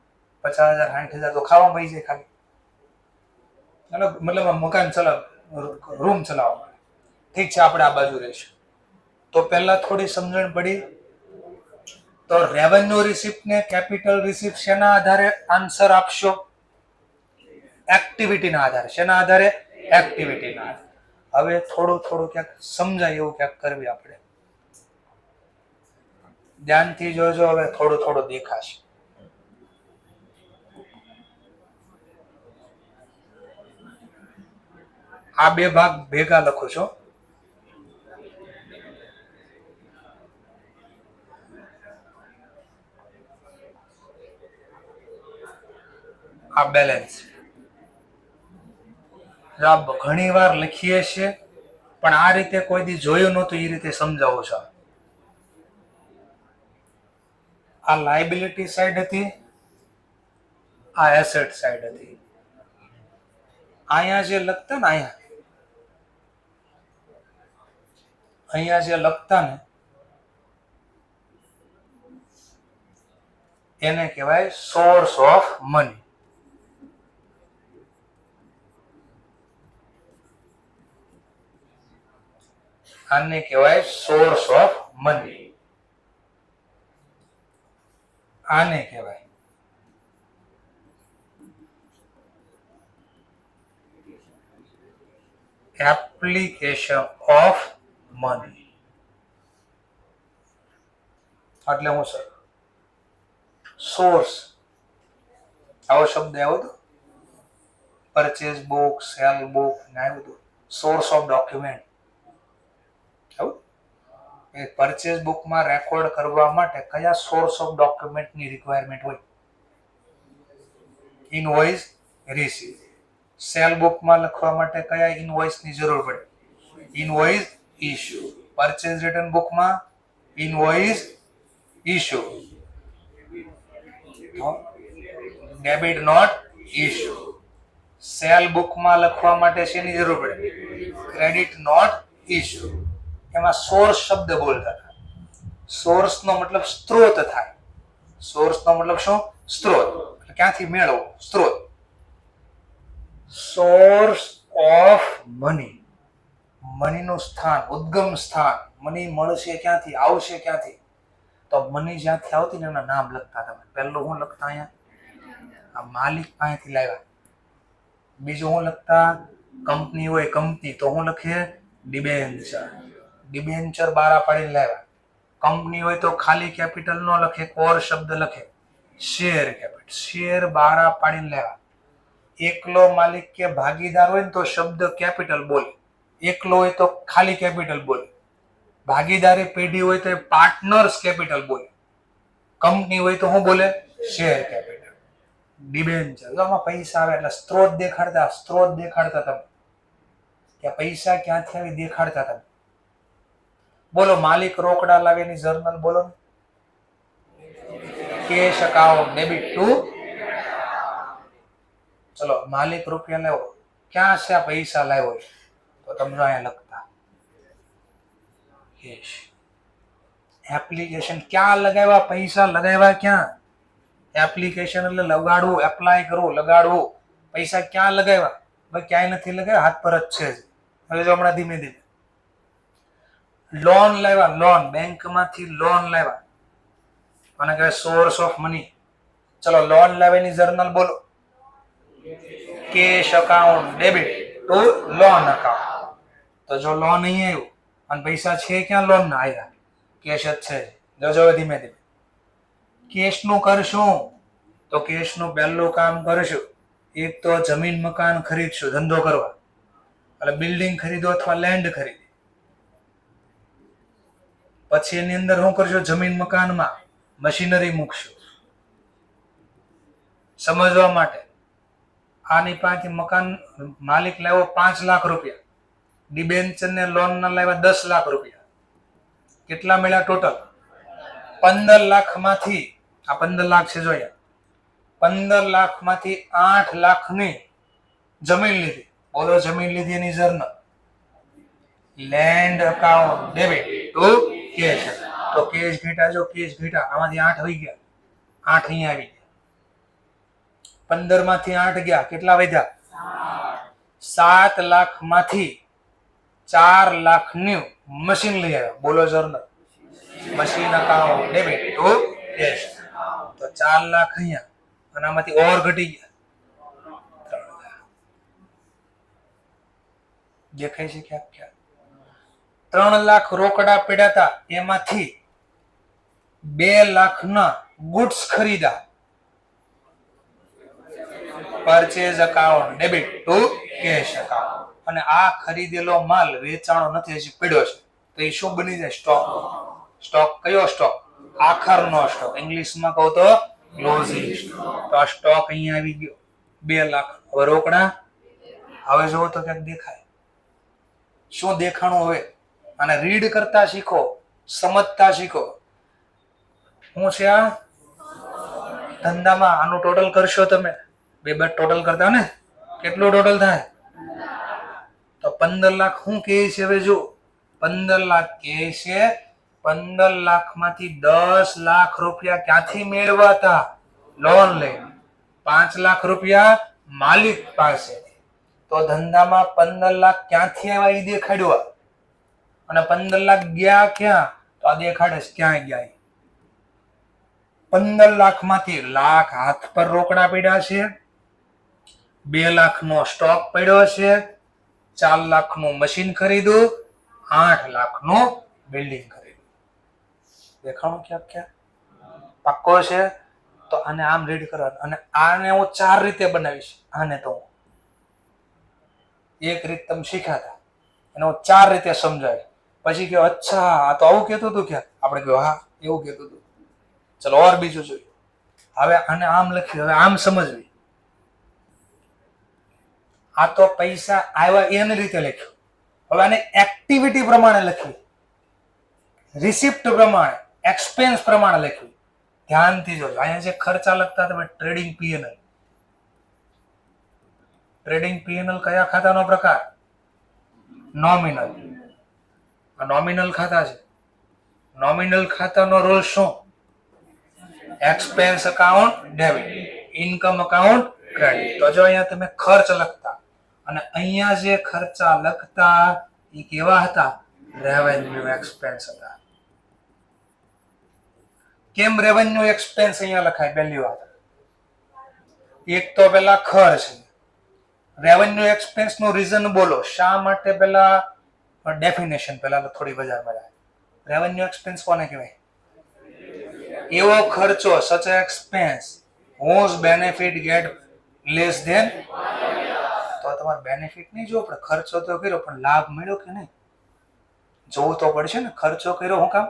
50,000-60,000 તો ખાવા પડી જાય ખાલી. મતલબ મકાન ચલાવ, રૂમ ચલાવવા માટે. ઠીક છે, આપણે આ બાજુ રહીશું. તો પહેલા થોડી સમજણ પડી. તો રેવન્યુ રિસિપ્ટ ને કેપિટલ રિસિપ્ટ શેના આધારે આન્સર આપશો? એક્ટિવિટીના આધારે. શેના આધારે? એક્ટિવિટીના આધારે. હવે થોડું ક્યાંક સમજાય એવું ક્યાંક કરવી આપણે. ધ્યાનથી જોજો, હવે થોડું દેખાશે. આ બે ભાગ ભેગા લખું છું. આ બેલેન્સ ઘણી વાર લખીએ છીએ, પણ આ રીતે કોઈ દી જોયું નહોતું, એ રીતે સમજાવું છું. આ લાયબિલિટી સાઈડ હતી, આ એસેટ સાઈડ હતી. અહીંયા જે લખતા ને, અહીંયા જે લખતા ને એને કહેવાય સોર્સ ઓફ મની. આને કહેવાય સોર્સ ઓફ મની. આને કહેવાય એપ્લિકેશન ઓફ મની. એટલે હું સર સોર્સ, આવો શબ્દ આવ્યો હતો, પરચેઝ બુક, સેલ બુક ને આવ્યું હતું. સોર્સ ઓફ ડોક્યુમેન્ટ આવું. એ પરચેઝ બુકમાં રેકોર્ડ કરવા માટે કયા સોર્સ ઓફ ડોક્યુમેન્ટની રિક્વાયરમેન્ટ હોય? Invoice, receive. સેલ બુકમાં લખવા માટે કયા ઇનવોઇસની જરૂર પડે? Invoice, issue. પરચેઝ રિટર્ન બુકમાં invoice, issue. Debit note, issue. Sale બુકમાં લખવા માટે શેની જરૂર પડે? Credit note, issue. એમાં સોર્સ શબ્દ બોલતા હતા. સોર્સ નો મતલબ સ્ત્રોત થાય. સોર્સ નો મતલબ શું? સ્ત્રોત. ક્યાંથી મેળવવો? સ્ત્રોત. સોર્સ ઓફ મની, મનીનું સ્થાન, ઉદ્ગમ સ્થાન. મની મળશે ક્યાંથી, આવશે ક્યાંથી? તો મની જ્યાંથી આવતી ને એના નામ લખતા. તમે પહેલું હું લખતા અહીંયા આ માલિક પાસેથી લાવ્યા. બીજું હું લખતા, કંપની હોય કંપની તો હું લખીએ ડિબેન્ચર. ડિબેન્ચર બારા પાડીને લાવ્યા. કંપની હોય તો ખાલી કેપિટલ નો લખે, કોર શબ્દ લખે શેર કેપિટલ. શેર બારા પાડીને લાવ્યા. એકલો માલિક કે ભાગીદાર હોય ને તો શબ્દ કેપિટલ બોલે, એકલો હોય તો ખાલી કેપિટલ બોલે. ભાગીદારી પેઢી હોય તો પાર્ટનર્સ કેપિટલ બોલે. કંપની હોય તો શું બોલે? Share capital. ડિબેન્ચર આમાં પૈસા આવે એટલે સ્ત્રોત દેખાડતા તમે કે પૈસા ક્યાંથી આવી દેખાડતા તમે. બોલો માલિક રોકડા લાવે એની જર્નલ બોલો. Cash account debit two. ચલો માલિક રૂપિયા લેવો, ક્યાં છે આ પૈસા લાવ્યો તો તમને અહીંયા લખતા કેશ. એપ્લિકેશન ક્યાં લગાવ્યા, પૈસા લગાવ્યા ક્યાં? એપ્લિકેશન એટલે લગાડવું, એપ્લાય કરવું, લગાડવું. પૈસા ક્યાં લગાવ્યા? ભાઈ ક્યાંય નથી લગાવ્યા, હાથ પર જ છે. હવે જો હમણાં ધીમે ધીમે લોન લાવ્યા, લોન બેંકમાંથી લોન લાવ્યા અને કહેવાય સોર્સ ઓફ મની. ચલો લોન લાવ્યાની જર્નલ બોલો. Cash account debit two loan account. તો જો લોન અહીં આવ્યું અને પૈસા છે ક્યાં? લોન ના આવ્યા, કેશ જ છે. જો ધીમે ધીમે કેશ નું કરશું તો કેશ નું પહેલું કામ કરશું, એક તો જમીન મકાન ખરીદશું ધંધો કરવા, એટલે બિલ્ડિંગ ખરીદો અથવા લેન્ડ ખરીદી. પછી એની અંદર શું કરશું? જમીન મકાનમાં મશીનરી મૂકશું. સમજવા માટે આની પાસેથી મકાન માલિક લાવ્યો 5 લાખ રૂપિયા, ડિબેન્ચર ને લોન ના લાવ્યા 10 લાખ રૂપિયા. કેટલા મળ્યા ટોટલ? 15 લાખમાંથી આ 15 લાખ છે જોયા, 15 લાખમાંથી 8 લાખની જમીન લીધી. બોલો જમીન લીધી એની journal. Land account debit to cash. તો કેશ ઘેટા, જો કેશ ઘેટા આમાંથી 8 આવી ગયા, 8 અહીંયા આવી ગયા. 15 માંથી 8 ગયા, કેટલા વધ્યા? 7 લાખમાંથી 4 લાખની મશીન લઈ આવ્યા. બોલો journal. Machine account debit to cash. તો 4 લાખ અહીંયા અને આમાંથી ઓર ઘટી ગયા. દેખાય છે ક્યાંક ક્યાંક? 3 લાખ રોકડા પડ્યા હતા, એમાંથી 2 લાખના ગુડ્સ ખરીદા. Purchase account debit to cash account. અને આ ખરીદેલો માલ વેચાણો નથી, હજી પડ્યો છે, તો એ શું બની જાય? સ્ટોક. સ્ટોક કયો સ્ટોક? આખરનો સ્ટોક. ઇંગ્લિશમાં કહો તો ક્લોઝિંગ સ્ટોક. તો આ સ્ટોક અહીંયા આવી ગયો 2 લાખ. હવે રોકડા, હવે જોવો તો ક્યાંક દેખાય? શું દેખાણું? હવે અને રીડ કરતા શીખો, સમજતા શીખો. હું છે આ ધંધામાં આનું ટોટલ કરશો તમે, બે ટોટલ કરતા ને કેટલું ટોટલ થાય? તો 15 લાખ શું કહે છે? હવે જો 15 લાખ કહે છે, 15 લાખમાંથી 10 લાખ રૂપિયા ક્યાંથી મેળવાતા? લોન લઈને. 5 લાખ રૂપિયા માલિક પાસે. તો ધંધામાં 15 લાખ ક્યાંથી આવ્યા એ દેખાડ્યો, અને 15 લાખ ગયા ક્યાં? તો આ દેખાડે ક્યાં ગયા. 15 લાખમાંથી લાખ હાથ પર રોકડા પડ્યા છે, 2 લાખનો સ્ટોક પડ્યો છે, 4 લાખનું મશીન ખરીદ્યું, 8 લાખનું બિલ્ડિંગ ખરીદ્યું. દેખાણું ક્યાંક ક્યાં? પાક્કો છે? તો આને આમ રીડ કરવાનું. અને આને હું 4 રીતે બનાવીશ. આને તો એક રીત તમે શીખ્યા એને હું 4 રીતે સમજાવીશ. પછી કહો અચ્છા આ તો આવું કહેતું હતું ક્યાં? આપણે કહ્યું હા એવું કહેતું હતું. ચલો ઓર બીજું જોઈએ. હવે આને આમ લખ્યું, હવે આમ સમજવી. આ તો પૈસા આવ્યા એની રીતે લખ્યું. હવે આને એક્ટિવિટી પ્રમાણે લખ્યું, રિસિપ્ટ પ્રમાણે, એક્સપેન્સ પ્રમાણે લખ્યું. ધ્યાનથી જોજો. અહીંયા જે ખર્ચા લખતા તમે ટ્રેડિંગ પીએનએલ. ટ્રેડિંગ પીએનએલ કયા ખાતાનો પ્રકાર? નોમિનલ. આ નોમિનલ ખાતા છે. નોમિનલ ખાતાનો રોલ શું? Expense account debit, income account credit. તો જો અહીંયા તમે ખર્ચ લખતા અને અહીંયા જે ખર્ચા લખતા એ કેવા હતા? રેવન્યુ એક્સપેન્સ હતા. કેમ રેવન્યુ એક્સપેન્સ અહીંયા લખાય? પહેલી વાત એક તો પેલા ખર્ચ, રેવન્યુ એક્સપેન્સ નું રીઝન બોલો, શા માટે પેલા ડેફિનેશન પેલા થોડી બજારમાં જાય. રેવન્યુ એક્સપેન્સ કોને કહેવાય? એવો ખર્ચો, સચ expense whose benefit get less than. તો તમારે બેનિફિટ નહીં જોવો પડે, ખર્ચો તો કર્યો પણ લાભ મળ્યો કે નહીં જોવું તો પડશે ને. ખર્ચો કર્યો હું કામ?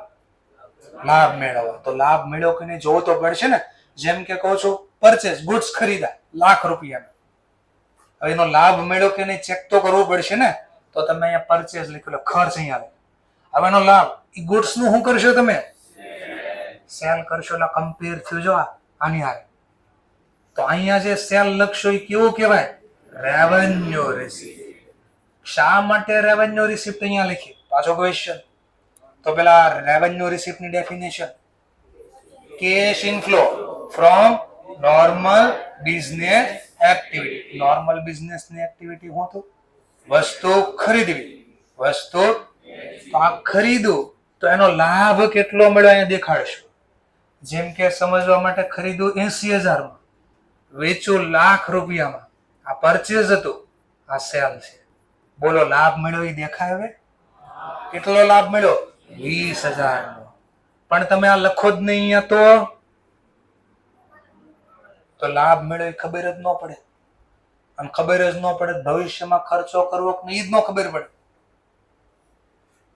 લાભ મેળવવા. તો લાભ મળ્યો કે નહીં જોવું તો પડશે ને. જેમ કે કહું છું પરચેસ, ગુડ્સ ખરીદા ₹1,00,000, હવે એનો લાભ મળ્યો કે નહીં ચેક તો કરવું પડશે ને. તો તમે અહીંયા પરચેસ લખ્યું, ખર્ચ અહીંયા લે. હવે એનો લાભ, એ ગુડ્સ નું શું કરશો તમે? સેલ કરશો. એટલે કમ્પેર થયું જો આની હારે. તો અહીંયા જે સેલ લખશો એ કેવું કહેવાય? Revenue receipt. શા માટે રેવન્યુ રિસીપ્ટ અહીંયા લખી? પાછો ક્વેશ્ચન. તો પેલા રેવન્યુ રિસીપ્ટ ની definition, cash inflow from normal business activity. Normal business ની એક્ટિવિટી શું હતું? વસ્તુ ખરીદવી. વસ્તુ તો આ ખરીદું તો એનો લાભ કેટલો મળ્યો અહીંયા દેખાડશું. જેમ કે સમજવા માટે, ખરીદું 80,000 માં, વેચું ₹1,00,000. આ પરચેઝ હતું, આ સેલ છે. બોલો લાભ મળ્યો એ દેખાય? હવે કેટલો લાભ મળ્યો? 20,000 નો. પણ તમે આ લખો જ નહીં અહીંયા તો લાભ મળ્યો એ ખબર જ ન પડે. આમ ખબર જ ન પડે ભવિષ્યમાં ખર્ચો કરવો કે નહીં, એ જ ન ખબર પડે.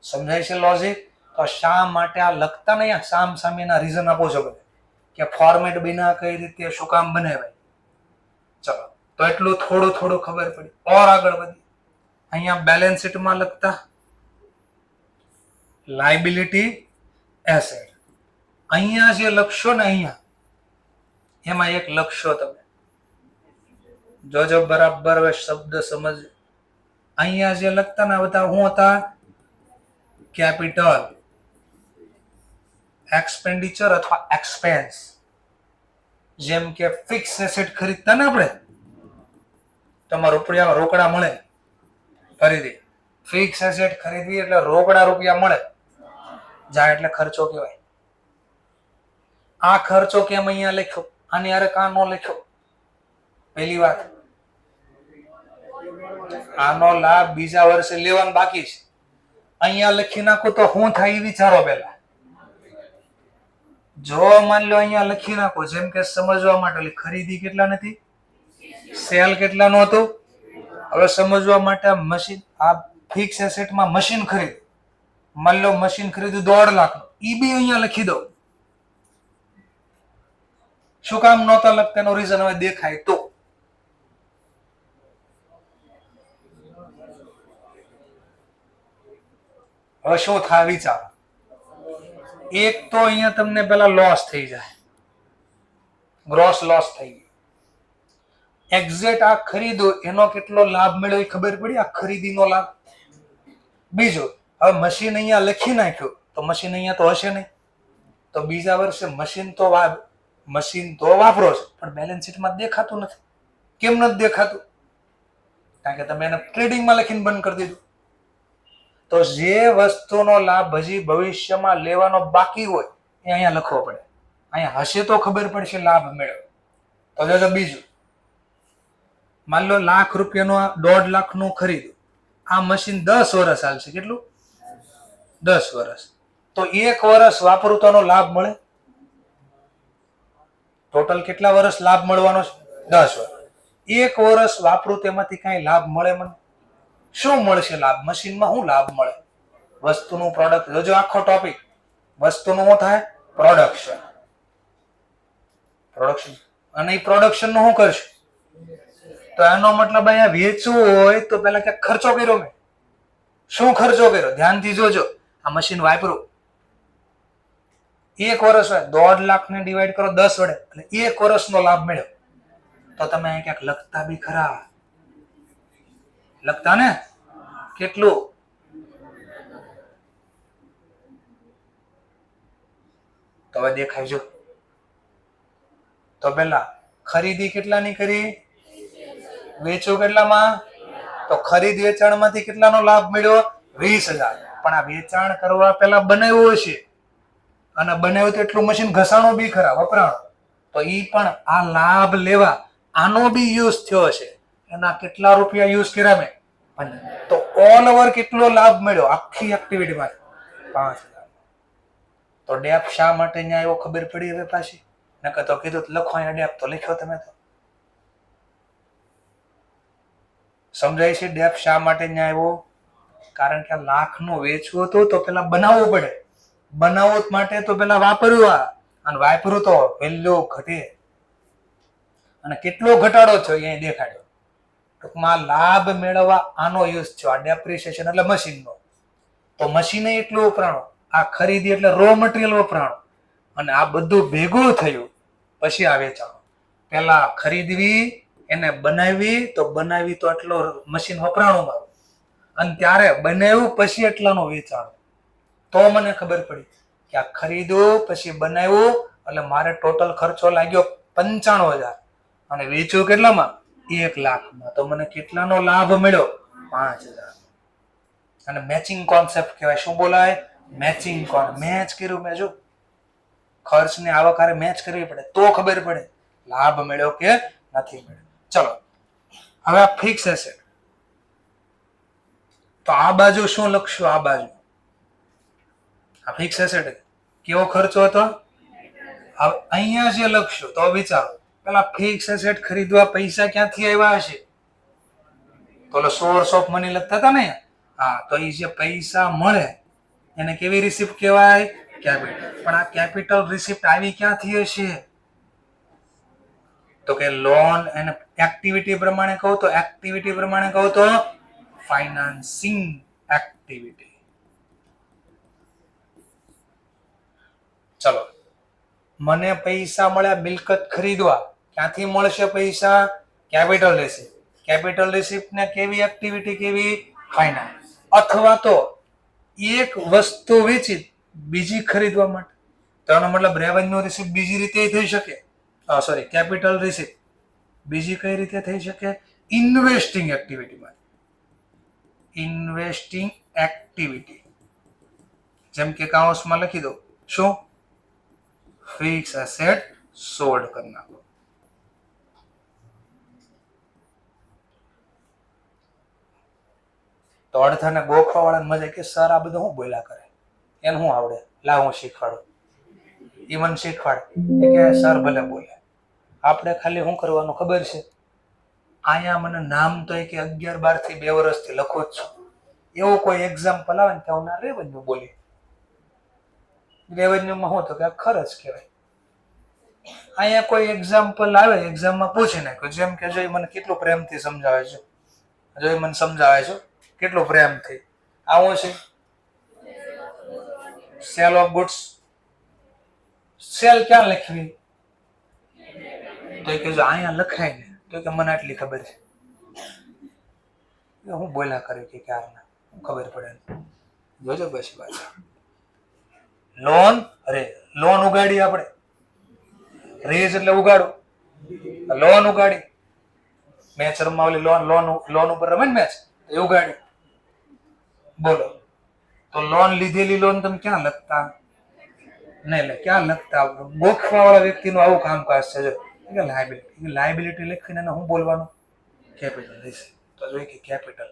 સમજાય છે લોજિક? તો શા માટે આ લખતા નહીં, સામ સામેના રીઝન આપો છો બધે કે ફોર્મેટ બિના કઈ રીતે શું કામ બનાવાય. ચલો, તો એટલું થોડું થોડું ખબર પડી. ઓર આગળ વધી, અહીંયા બેલેન્સ શીટમાં લખતા લાયબિલિટી એસેટ. અહીંયા જે લખશો ને, અહીંયા એમાં એક લખશો તમે, જોજો બરાબર હવે શબ્દ સમજ. અહીંયા જે લખતા ને બધા શું હતા? કેપિટલ એક્સપેન્ડિચર અથવા એક્સપેન્સ. જેમ કે ફિક્સ એસેટ ખરીદતા ને આપણે, તમારા રૂપિયા રોકડા મળે, ખરીદી ફિક્સ એસેટ ખરીદવી એટલે રોકડા રૂપિયા મળે જાય એટલે ખર્ચો કહેવાય. આ ખર્ચો કેમ અહીંયા લખ્યો? આની હારે કાં નો લખ્યો? પહેલી વાત, આનો લાભ બીજા વર્ષે લેવાનો બાકી છે. અહીંયા લખી નાખો તો શું થાય એ વિચારો પહેલા. જો માન લો અહીંયા લખી નાખો, જેમ કે સમજવા માટે, ખરીદી કેટલા નથી, સેલ કેટલા નો હતો. હવે સમજવા માટે, મશીન, આ ફિક્સ એસેટમાં મશીન ખરીદ, માન લો મશીન ખરીદ્યું 1,50,000 નું, ઈ બી અહીંયા લખી દો. શું કામ નહોતા લખતા? એનો રીઝન હવે દેખાય તો. હવે શું થાય વિચારો. એક તો અહીંયા તમને પેલા લોસ થઈ જાય, ગ્રોસ લોસ થઈ ગયો. એક્ઝેક્ટ આ ખરીદો એનો કેટલો લાભ મળ્યો એ ખબર પડી, આ ખરીદીનો લાભ. બીજું, હવે મશીન અહીંયા લખી નાખ્યું તો મશીન અહીંયા તો હશે નહીં, તો બીજા વર્ષે મશીન તો વાપરો છો, પણ બેલેન્સ શીટમાં દેખાતું નથી. કેમ નથી દેખાતું? કારણ કે તમે એને ટ્રેડિંગમાં લખીને બંધ કરી દીધું. તો જે વસ્તુનો લાભ હજી ભવિષ્યમાં લેવાનો બાકી હોય એ અહીંયા લખવો પડે. અહીંયા હશે તો ખબર પડશે લાભ મેળવ્યો. તો જો બીજું, માન લો ₹1,00,000 1,50,000 ખરીદ્યું, આ મશીન 10 વર્ષ ચાલશે. કેટલું? 10 વર્ષ. તો 1 વર્ષ વાપરું તો લાભ મળે. ટોટલ કેટલા વર્ષ લાભ મળવાનો છે? 10 વર્ષ. 1 વર્ષ વાપરું તેમાંથી કઈ લાભ મળે મને? શું મળશે લાભ? મશીનમાં શું લાભ મળે? વસ્તુનું પ્રોડક્ટ. જોજો આખો ટોપિક વસ્તુનું શું થાય? પ્રોડક્શન. અને એ પ્રોડક્શન નું શું કરશે? તો એનો મતલબ અહીંયા વેચવું હોય તો પેલા ક્યાંક ખર્ચો કર્યો મેં. શું ખર્ચો કર્યો? ધ્યાનથી જોજો. આ મશીન વાપરું 1 વર્ષ હોય, 1,50,000 ને ડિવાઈડ કરો 10 વડે, એટલે 1 વર્ષનો લાભ મળ્યો. તો તમે અહીં ક્યાંક લખતા બી ખરા. લખતા ને કેટલું? તો હવે દેખાય જો. તો પેલા ખરીદી કેટલાની કરી? વેચો કેટલામાં? તો ખરીદ વેચાણ માંથી કેટલાનો લાભ મળ્યો? 20,000. પણ આ વેચાણ કરવા પેલા બનાવ્યું હશે, અને બનાવ્યું તો એટલું મશીન ઘસાણું બી ખરા, વપરાણું. તો ઈ પણ આ લાભ લેવા આનો બી યુઝ થયો છે, એના કેટલા રૂપિયા યુઝ કર્યા મેં? 50. તો ઓલ ઓવર કેટલો લાભ મળ્યો આખી એક્ટિવિટીમાં? 5000. તો ડેપ શા માટે ન્યા આવ્યો ખબર પડી હવે પાછી? નકર તો કીધું લખો અહીંયા ડેપ, તો લખ્યો તમે તો. સમજાય છે ડેપ શા માટે ન્યા આવ્યો? કારણ કે લાખનું વેચવું હતું તો પેલા બનાવવું પડે. બનાવવું માટે તો પેલા વાપર્યું અને વાપર્યું તો વેલ્યુ ઘટે. અને કેટલો ઘટાડો થયો એ દેખાડ્યો. ટૂંકમાં લાભ મેળવવા આનો યુઝ થયો. આ ડેપ્રિસિએશન એટલે મશીનનો. તો મશીને એટલું વપરાણું, આ ખરીદી એટલે રો મટીરિયલ વપરાણું, અને આ બધું ભેગું થયું પછી આ વેચાણું. પેલા ખરીદવી, એને બનાવી તો એટલો મશીન વપરાણું મારું, અને ત્યારે બનાવ્યું પછી એટલાનું વેચાણું. તો મને ખબર પડી કે આ ખરીદ્યું પછી બનાવ્યું એટલે મારે ટોટલ ખર્ચો લાગ્યો 95,000 અને વેચ્યું કેટલામાં? 1 લાખમાં. તો મને કેટલાનો લાભ મળ્યો? 5,000. અને મેચિંગ કોન્સેપ્ટ કહેવાય. શું બોલાય? Matching concept. મેચ કર્યું મેં. જો ખર્ચને આવકારે મેચ કરવી પડે તો ખબર પડે લાભ મળ્યો કે નથી મળ્યો. ચલો હવે આ ફિક્સ એસેટ. તો આ બાજુ શું લખશું? આ બાજુ આ ફિક્સ એસેટ કેવો ખર્ચો હતો? હવે અહીંયા જે લખશું તો વિચારો, પેલા ફિક્સ એસેટ ખરીદવા પૈસા ક્યાંથી આવ્યા હશે? તો સોર્સ ઓફ મની લખતા હતા ને. હા, તો એ જે પૈસા મળે એને કેવી રિસિપ્ટ કહેવાય? કેપિટલ. પણ આ કેપિટલ રિસિપ્ટ આવી ક્યાંથી હશે? તો કે લોન અને એક્ટિવિટી પ્રમાણે કહું તો ફાઇનાન્સિંગ એક્ટિવિટી. ચલો, મને પૈસા મળ્યા મિલકત ખરીદવા. ક્યાંથી મળશે પૈસા? Capital receipt. કેપિટલ રિસિપ્ટ ને કેવી એક્ટિવિટી કેવી? ફાઇનાન્સ. અથવા તો એક વસ્તુ વેચી બીજી ખરીદવા માટે, તો એનો મતલબ રેવન્યુ રિસિપ્ટ બીજી રીતે થઈ શકે. કેપિટલ રિસિપ્ટ બીજી કઈ રીતે થઈ શકે? ઇન્વેસ્ટિંગ એક્ટિવિટીમાં. ઇન્વેસ્ટિંગ એક્ટિવિટી, જેમ કે કાઉન્સમાં લખી દો. શું? ફિક્સ એસેટ સોલ્ડ કરી નાખો. તો અડધાને ગોખવા વાળાને મજા કે સર આ બધું હું બોલ્યા કરે, એને શું આવડે, લાવ હું શીખવાડું. એ મને શીખવાડે કે સર ભલે બોલે, આપણે ખાલી શું કરવાનું ખબર છે? અહીંયા મને નામ તો કે 11-12 થી 2 વર્ષથી લખો જ છું. એવો કોઈ એક્ઝામ્પલ આવે ને કે હું રેવન્યુ બોલી. રેવન્યુમાં શું તો કે ખર્ચ કહેવાય. અહીંયા કોઈ એક્ઝામ્પલ આવે, એક્ઝામમાં પૂછી નાખ્યું, જેમ કે જો મને કેટલું પ્રેમથી સમજાવે છે, કેટલું પ્રેમથી. આવું છે સેલ ઓફ ગુડ્સ. સેલ ક્યાં લખવી? તો કે જો અહીંયા લખાય ને, તો કે મને આટલી ખબર છે. હું બોલ્યા કર્યું કે ક્યારના ખબર પડે. જોજો પછી પાછા લોન ઉગાડી આપણે. રેઝ એટલે ઉગાડો. લોન ઉગાડી. મેચ રમવા ઓલી લોન ઉપર રમે ને મેચ, એ ઉગાડી. બોલો, તો લોન લીધેલી લોન તમે ક્યાં લખતા? નહીં, ક્યાં લખતા? ગોખવા વાળા વ્યક્તિનું આવું કામકાજ છે. જો લાયબિલિટી લખીને હું બોલવાનું? Capital receipt. તો જોઈ કે કેપિટલ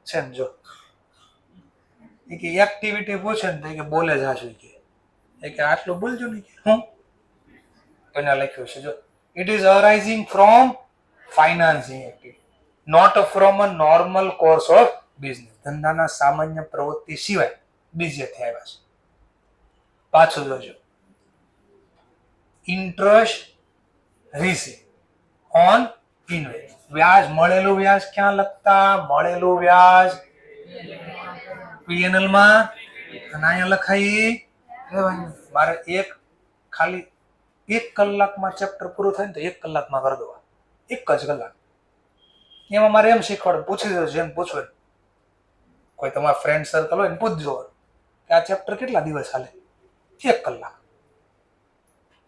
છે ને. જો એ કે એક્ટિવિટી પૂછે ને તો કે બોલે જ હાશું કે આટલું બોલજો ને. હું એને લખ્યું છે. જો it is arising from financing activity, not from a normal course of business. ધંધાના સામાન્ય પ્રવૃત્તિ સિવાય બીજેથી આવ્યા છે. પાછું જોજો, ઇન્ટરેસ્ટ રિસીવ ઓન ઇન્વેસ્ટ. વ્યાજ, મળેલું વ્યાજ ક્યાં લખતા? મળેલું વ્યાજ પીએનએલ માં, અને અહીંયા લખાઈ. મારે ખાલી 1 કલાકમાં ચેપ્ટર પૂરું થાય ને તો 1 કલાકમાં કરી દો. 1 જ કલાક. એમાં મારે એમ શીખવાડે, પૂછી દો જેમ પૂછવું. કોઈ તમારા ફ્રેન્ડ સર્કલ હોય ને પૂછજો કે આ ચેપ્ટર કેટલા દિવસ ચાલે? 1 કલાક.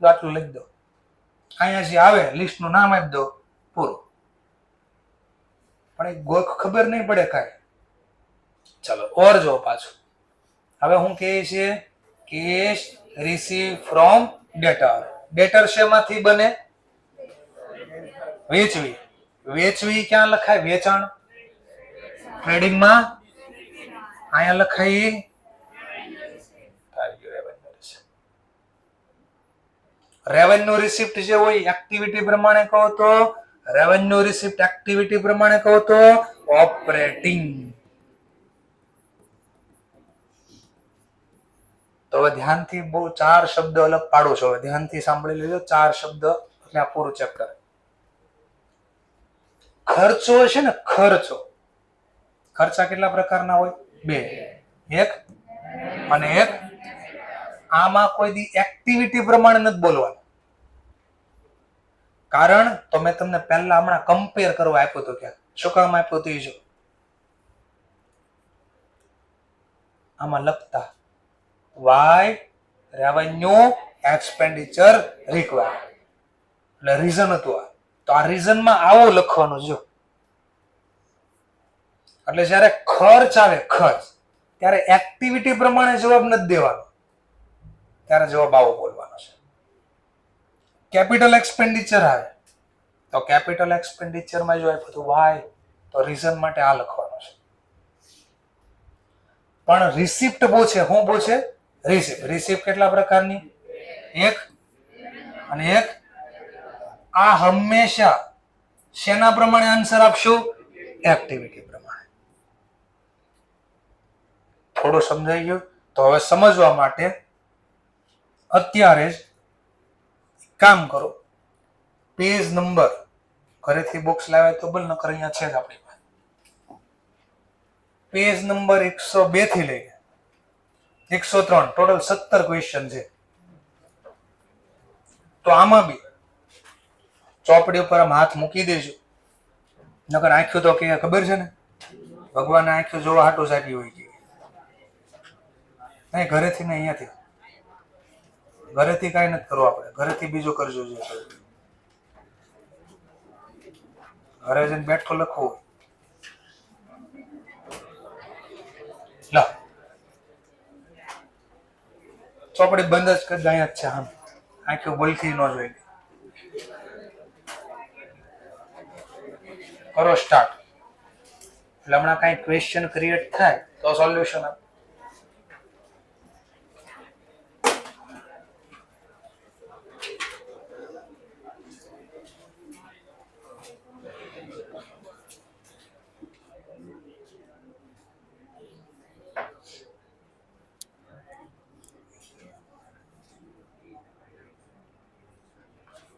આટલું લખી દો. અહીંયા જે આવે લિસ્ટનું નામ આપી દો, પૂરું. પણ એ ગોખ ખબર નહીં પડે કાંઈ. ચલો ઓર જો પાછું. હવે હું કહે છે cash receive from debtor. Debtor શેમાંથી બને? વેચવી. વેચવી ક્યાં લખાય? વેચાણ. ટ્રેડિંગમાં અહીંયા લખાય રેવન્યુ રિસિપ્ટ જે હોય એક્ટિવિટી પ્રમાણે કહો તો રેવન્યુ રિસિપ્ટ એક્ટિવિટી પ્રમાણે કહો તો ઓપરેટિંગ. તો હવે ધ્યાનથી બહુ 4 શબ્દ અલગ પાડો છો. હવે ધ્યાનથી સાંભળી લેજો 4 શબ્દ એટલે આ પૂરું ચેપ્ટર. ખર્ચો છે ને, ખર્ચો. ખર્ચા કેટલા પ્રકારના હોય? 2. એક અને એક. આમાં કોઈ દી એક્ટિવિટી પ્રમાણે નથી બોલવાનું. કારણ તો મેં તમને પહેલા હમણાં કમ્પેર કરવા આપ્યું હતું. ક્યાં શું કામ આપ્યું હતું? જો આમાં લખતા વાય રેવન્યુ એક્સપેન્ડિચર રિક્વાયર્ડ એટલે રીઝન હતું આ. તો આ રીઝનમાં આવું લખવાનું. જો એટલે જ્યારે ખર્ચ આવે ખર્ચ ત્યારે એક્ટિવિટી પ્રમાણે જવાબ નથી દેવાનો, ત્યારે જવાબ આવો બોલવાનો છે. કેપિટલ એક્સપેન્ડિચર આવે તો કેપિટલ એક્સપેન્ડિચરમાં જો આપ્યું હતું વાય તો રીઝન માટે આ લખવાનું છે. પણ રિસિપ્ટ પૂછે, શું પૂછે? રિસિપ્ટ. રિસિપ્ટ કેટલા પ્રકારની? એક અને એક. આ હંમેશા શેના પ્રમાણે આન્સર આપશું? એક્ટિવિટી પ્રમાણે. થોડું સમજાઈ ગયું? તો હવે સમજવા માટે અત્યારે જ કામ કરો. પેજ નંબર ઘરેથી બોક્સ લાવ્યા તો બોલ, નકર અહીંયા છે જ આપણી પાસે. પેજ નંબર 102 થી લઈને 103 ટોટલ 17 ક્વેશ્ચન છે. તો આમાં બી ચોપડી ઉપર આમ હાથ મૂકી દેજો. નકર આંખ્યું તો કે ખબર છે ને, ભગવાને આંખ્યું જોવા હાટું સાચી હોય છે. નહીં ઘરેથી ને અહીંયાથી. ઘરેથી કાંઈ નથી કરવું આપણે. ઘરેથી બીજું કરજો. જે ઘરે જઈને બેઠો લખવું હોય. લા ચોપડી બંધ જ કરી અહીંયા જ છે. આમ આંખ્યું બોલતી ન જોઈ. કરો સ્ટાર્ટ. એટલે હમણાં કાંઈ ક્વેશ્ચન ક્રિએટ થાય તો સોલ્યુશન આપ.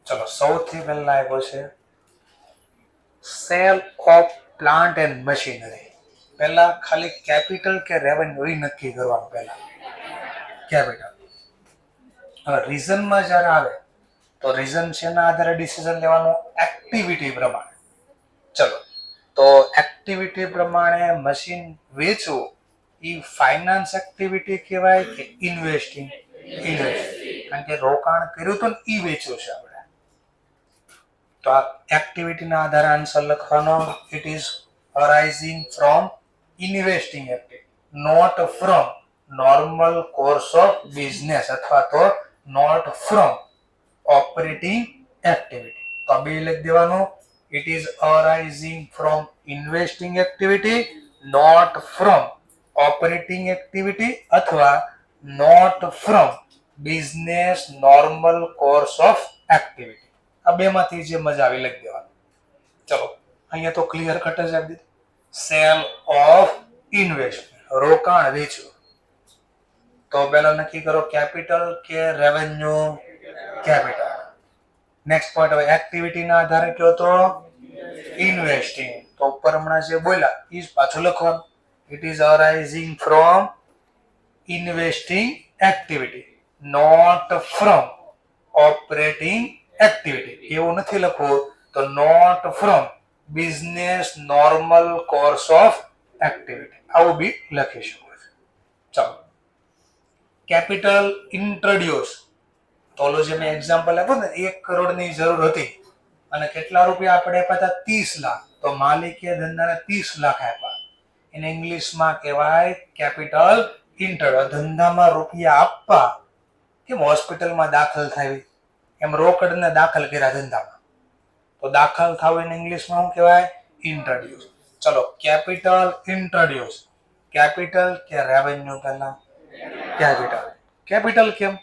ચલો સૌથી પહેલા આવ્યો છે cell of plant and machinery. પહેલા ખાલી કેપિટલ કે રેવન્યુ એ નક્કી કરવાનું. પહેલા કેપિટલ. હવે રીઝનમાં જ્યારે આવે તો રીઝન છે એના આધારે ડિસિઝન લેવાનું એક્ટિવિટી પ્રમાણે. ચલો તો એક્ટિવિટી પ્રમાણે મશીન વેચવું એ ફાઇનાન્સ એક્ટિવિટી કહેવાય કે ઇન્વેસ્ટિંગ? ઇન્વેસ્ટિંગ. કારણ કે રોકાણ કર્યું તો ઈ વેચ્યું છે આપણે. તો આ એક્ટિવિટીના આધારે આન્સર લખવાનો. It is arising from investing activity, not from normal course of business અથવા તો નોટ ફ્રોમ ઓપરેટિંગ એક્ટિવિટી. તો આ બે લખી દેવાનું. It is arising from investing activity, not from operating activity અથવા not from business normal course of activity. આ બેમાંથી જે મજા આવી લખી દેવાનું. ચલો અહીંયા તો ક્લિયર કટ જ આપી દીધું. સેલ ઓફ ઇન્વેસ્ટમેન્ટ, રોકાણ વેચવું. તો પહેલા નક્કી કરો કેપિટલ કે રેવન્યુ? કેપિટલ. નેક્સ્ટ પોઈન્ટ હવે એક્ટિવિટીના આધારે કયો તો ઇન્વેસ્ટિંગ. તો ઉપર હમણાં જે બોલ્યા એ જ પાછું લખવાનું. It is arising from investing activity, not from operating activity. એવું નથી લખવું તો not from business normal course of activity આવું બી લખી શકો છો. ચાલો કેપિટલ ઇન્ટ્રોડ્યુસ. તો ઓલો જે મેં એક્ઝામ્પલ આપ્યું ને 1 કરોડની જરૂર હતી અને કેટલા રૂપિયા આપણે આપ્યા હતા? 30 લાખ. તો માલિકે ધંધાને 30 લાખ આપ્યા. એને ઇંગ્લિશમાં કહેવાય કેપિટલ ઇન્ટ્રોડ્યુસ. ધંધામાં રૂપિયા આપવા. કેમ હોસ્પિટલમાં દાખલ થાય એમ રોકડને દાખલ કર્યા ધંધામાં. તો દાખલ થાવ એને ઇંગ્લિશમાં શું કહેવાય? ઇન્ટ્રોડ્યુસ. ચલો કેપિટલ ઇન્ટ્રોડ્યુસ. કેપિટલ કે રેવન્યુ? પહેલા કેપિટલ. કેપિટલ કેમ?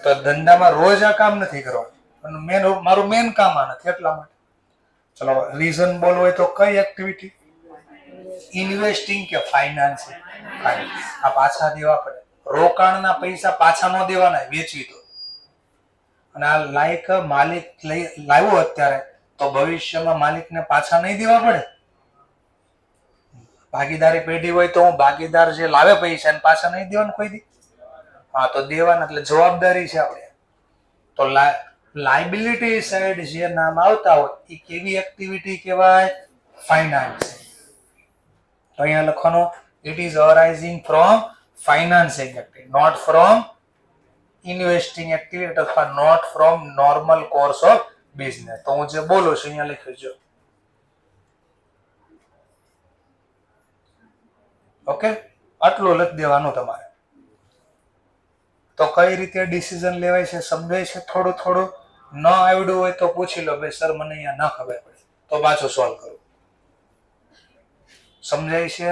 તો ધંધામાં રોજ આ કામ નથી કરવાનું, મારું મેન કામ આ નથી એટલા માટે. ચલો રીઝન બોલવું હોય તો કઈ એક્ટિવિટી? ઇન્વેસ્ટિંગ કે ફાઇનાન્સિંગ? આ પાછા દેવા પડે. રોકાણના પૈસા પાછા ન દેવાના, વેચવી તો. અને આ લાયક માલિક લાવ્યો અત્યારે તો ભવિષ્યમાં માલિકને પાછા નહીં દેવા પડે. ભાગીદારી પેઢી હોય તો હું ભાગીદાર જે લાવે પૈસા એને પાછા નહીં દેવાનું કોઈ દી. હા તો દેવાના, એટલે જવાબદારી છે આપણે. તો લાયબિલિટી સાઈડ જે નામ આવતા હોય એ કેવી એક્ટિવિટી કહેવાય? ફાઇનાન્સ. તો અહીંયા લખવાનું it is arising from financing activity, not from investing activity અથવા not from normal course of business. તો હું જે બોલું છું અહીંયા લખ્યું છે. ઓકે, આટલું લખી દેવાનું તમારે. તો કઈ રીતે ડિસિઝન લેવાય છે સમજાય છે? થોડું થોડું ન આવડ્યું હોય તો પૂછી લો, ભાઈ સર મને અહીંયા ના ખબર પડે, તો પાછું સોલ્વ કરું. સમજાય છે?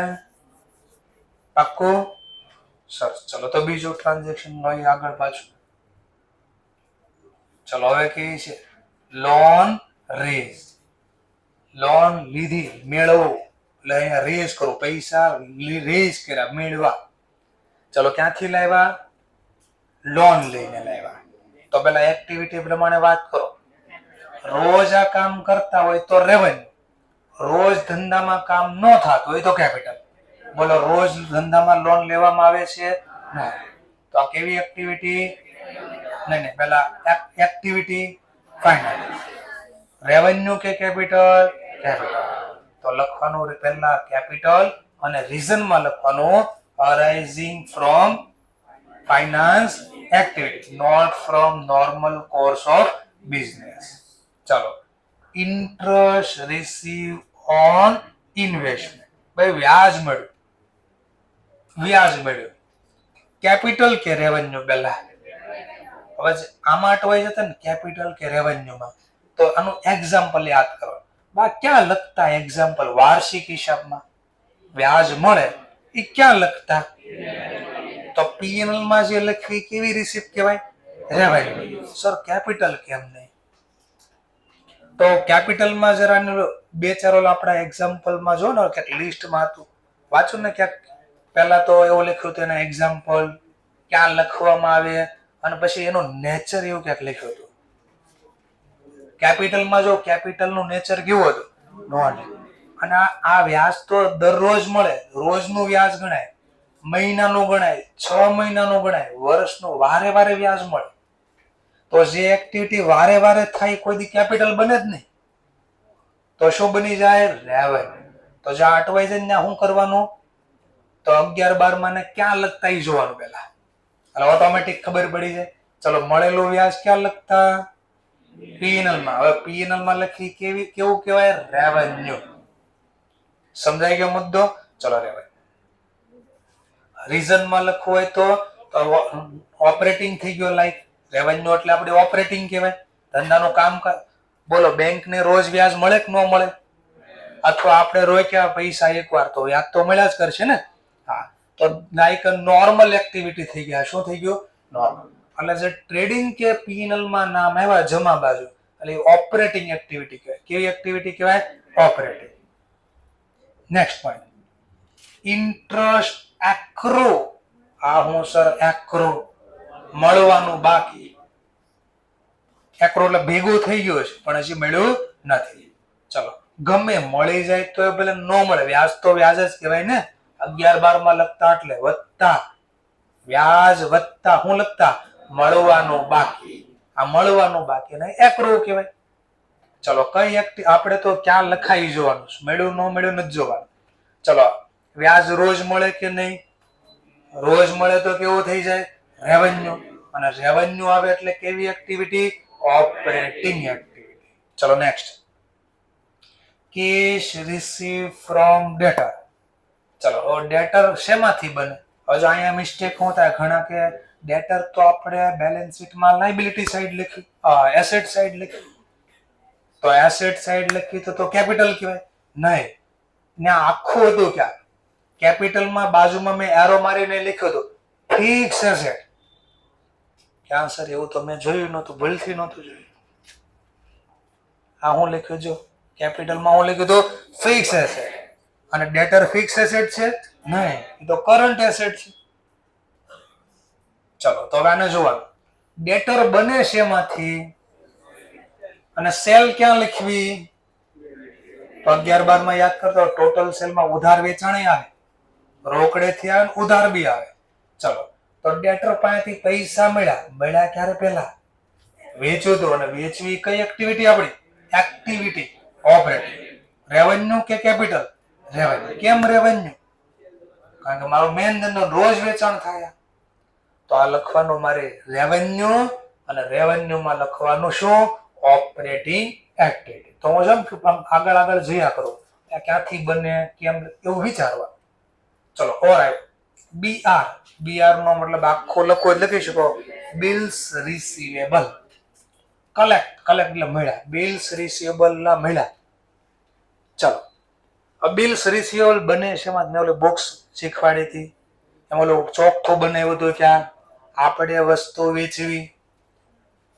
પાક્કું? સરસ. ચલો તો બીજું ટ્રાન્ઝેક્શન લઈ આગળ પાછું. ચલો હવે કેવી છે? Loan rays. લોન લીધી, મેળવવું, એટલે અહીંયા રેઝ કરું, પૈસા રેઝ કર્યા, મેળવા. ચલો ક્યાંથી લાવ્યા? લોન લઈને લાવ્યા. તો પેલા એક્ટિવિટી પ્રમાણે વાત કરો. રોજ આ કામ કરતા હોય તો રેવન્યુ, રોજ ધંધામાં કામ ન થતું હોય તો કેપિટલ. બોલો, રોજ ધંધામાં લોન લેવામાં આવે છે? ના. તો આ કેવી એક્ટિવિટી? નહીં, પેલા એક્ટિવિટી ફાઇનાન્સ. રેવન્યુ કે કેપિટલ? કેપિટલ. તો લખવાનું પહેલા કેપિટલ અને રીઝનમાં લખવાનું arising from finance activity, not from normal course of business. ચલો ઇન્ટરેસ્ટ રિસીવ ઓન ઇન્વેસ્ટમેન્ટ. ભાઈ વ્યાજ મળ્યું, વ્યાજ મળ્યું. કેપિટલ કે રેવન્યુ? પહેલા હવે આમાં અટવાઈ જતા ને કેપિટલ કે રેવન્યુમાં, તો આનું એક્ઝામ્પલ યાદ કરો. બા ક્યાં લખતા એક્ઝામ્પલ? વાર્ષિક હિસાબમાં વ્યાજ મળે એ ક્યાં લખતા? તો પીએનએલ માં જે લખી કેવી રિસીપ્ટ કહેવાય? રેવન્યુ. સર કેપિટલ કેમ નહીં? તો કેપિટલમાં જરા બે ચાર આપણા એક્ઝામ્પલમાં જો ને કે લિસ્ટમાં હતું, વાંચું ને ક્યાંક. પહેલા તો એવું લખ્યું હતું એના એક્ઝામ્પલ ક્યાં લખવામાં આવે, અને પછી એનું નેચર એવું ક્યાંક લખ્યું હતું. કેપિટલમાં જો કેપિટલનું નેચર કેવું હતું? નોન. અને આ વ્યાજ તો દરરોજ મળે, રોજનું વ્યાજ ગણાય, મહિનાનું ગણાય, 6 મહિનાનું ગણાય, વર્ષનું વારે વારે વ્યાજ મળે. તો જે એક્ટિવિટી વારે વારે થાય કોઈ દી કેપિટલ બને જ નહીં. તો શું બની જાય? રેવન્યુ. તો જ્યાં અટવાઈ જાય ત્યાં શું કરવાનું? તો 11-12 માં ક્યાં લખતા એ જોવાનું પહેલા, એટલે ઓટોમેટિક ખબર પડી જાય. ચલો મળેલું વ્યાજ ક્યાં લખતા? પીએનએલ માં. હવે પીએનએલ માં લખી કેવું કહેવાય? રેવન્યુ. સમજાઈ ગયો મુદ્દો? ચલો રેવન્યુ. રીઝન માં લખવું હોય તો ઓપરેટિંગ થઈ ગયો. લાઈક રેવન્યુ એટલે આપણે ઓપરેટિંગ કહેવાય, ધંધાનું કામ. બોલો બેંક ને રોજ વ્યાજ મળે કે ન મળે? અથવા આપણે રોક્યા પૈસા એકવાર તો વ્યાજ તો મળ્યા જ કરશે ને. હા, તો લાઈક નોર્મલ એક્ટિવિટી થઈ ગયા. શું થઈ ગયું? નોર્મલ. એટલે જે ટ્રેડિંગ કે પીએનએલ માં નામ આવ્યા જમા બાજુ, એટલે ઓપરેટિંગ એક્ટિવિટી કહેવાય. કેવી એક્ટિવિટી કહેવાય? Operating. Next point, interest accrue. આ હું સર એક્રો, મળવાનું બાકી. એક્રો એટલે ભેગું થઈ ગયું છે પણ હજી મળ્યું નથી. ચલો ગમે મળી જાય તો ભલે ન મળે, વ્યાજ તો વ્યાજ જ કહેવાય ને. 11-12 માં લખતા એટલે વધતા, વ્યાજ વધતા. હું લખતા? મળવાનું બાકી. આ મળવાનું બાકી ને એક્રો કહેવાય. ચલો કઈ આપણે તો ક્યાં લખાઈ જોવાનું, મળ્યું ન મળ્યું નથી જોવાનું. ચલો વ્યાજ રોજ મળે કે નહીં? રોજ મળે તો કેવું થઈ જાય? રેવન્યુ. અને રેવન્યુ આવે એટલે કેવી એક્ટિવિટી? Operating activity. ચલો next, cash receive from debtor. ચલો ડેટર શેમાંથી બને? હવે જો અહીંયા મિસ્ટેક શું થાય, ઘણા કે ડેટર તો આપણે બેલેન્સ શીટમાં લાયબિલિટી સાઈડ લખી, એસેટ સાઈડ લખી. તો એસેટ સાઈડ લખી તો કેપિટલ કહેવાય નહીં. ત્યાં આખું હતું ક્યાં કેપિટલમાં બાજુમાં મેં એરો મારીને લખ્યું હતું ફિક્સ એસેટ. ક્યાં સર એવું તો મેં જોયું નહોતું, ભૂલથી નહોતું જોયું. આ હું લખ્યું જો કેપિટલમાં હું લખ્યું તો ફિક્સ એસેટ અને ડેટર ફિક્સ એસેટ છે નહીં, એ તો કરંટ એસેટ છે. ચલો તો હવે આને જોવાનું ડેટર બને છે એમાંથી અને સેલ ક્યાં લખવી તો 11 12 માં યાદ કરતો ટોટલ સેલમાં ઉધાર વેચાણ આવે, રોકડેથી આવે, ઉધાર બી આવે. ચલો તો ડેટર પાસેથી પૈસા મળ્યા ક્યારે પહેલા વેચ્યું તો, અને વેચવી કઈ એક્ટિવિટી આપણી એક્ટિવિટી ઓપરેટિંગ. રેવન્યુ કે કેપિટલ રેવન્યુ. કેમ રેવન્યુ? કારણ કે મારો મેન ધંધો રોજ વેચાણ થાય. તો આ લખવાનું મારે રેવન્યુ અને રેવન્યુમાં લખવાનું શું ઓપરેટિંગ એક્ટિવિટી. તો હું જેમ આગળ જયા કરું ક્યાંથી બને કેમ એવું વિચારવા. ચલો ઓરાઈટ બીઆર નો મતલબ આખો લખો એટલે લખી શકો બિલ્સ રિસીવેબલ. કલેક્ટ એટલે મળ્યા, બિલ્સ રિસીવેબલ ના મળ્યા. ચલો બિલ્સ રિસીવેબલ બને છે એમાં મેં ઓલી બોક્સ શીખવાડી હતી એમાં ઓલું ચોખ્ખું બનાવ્યું હતું ક્યાં આપણે વસ્તુ વેચવી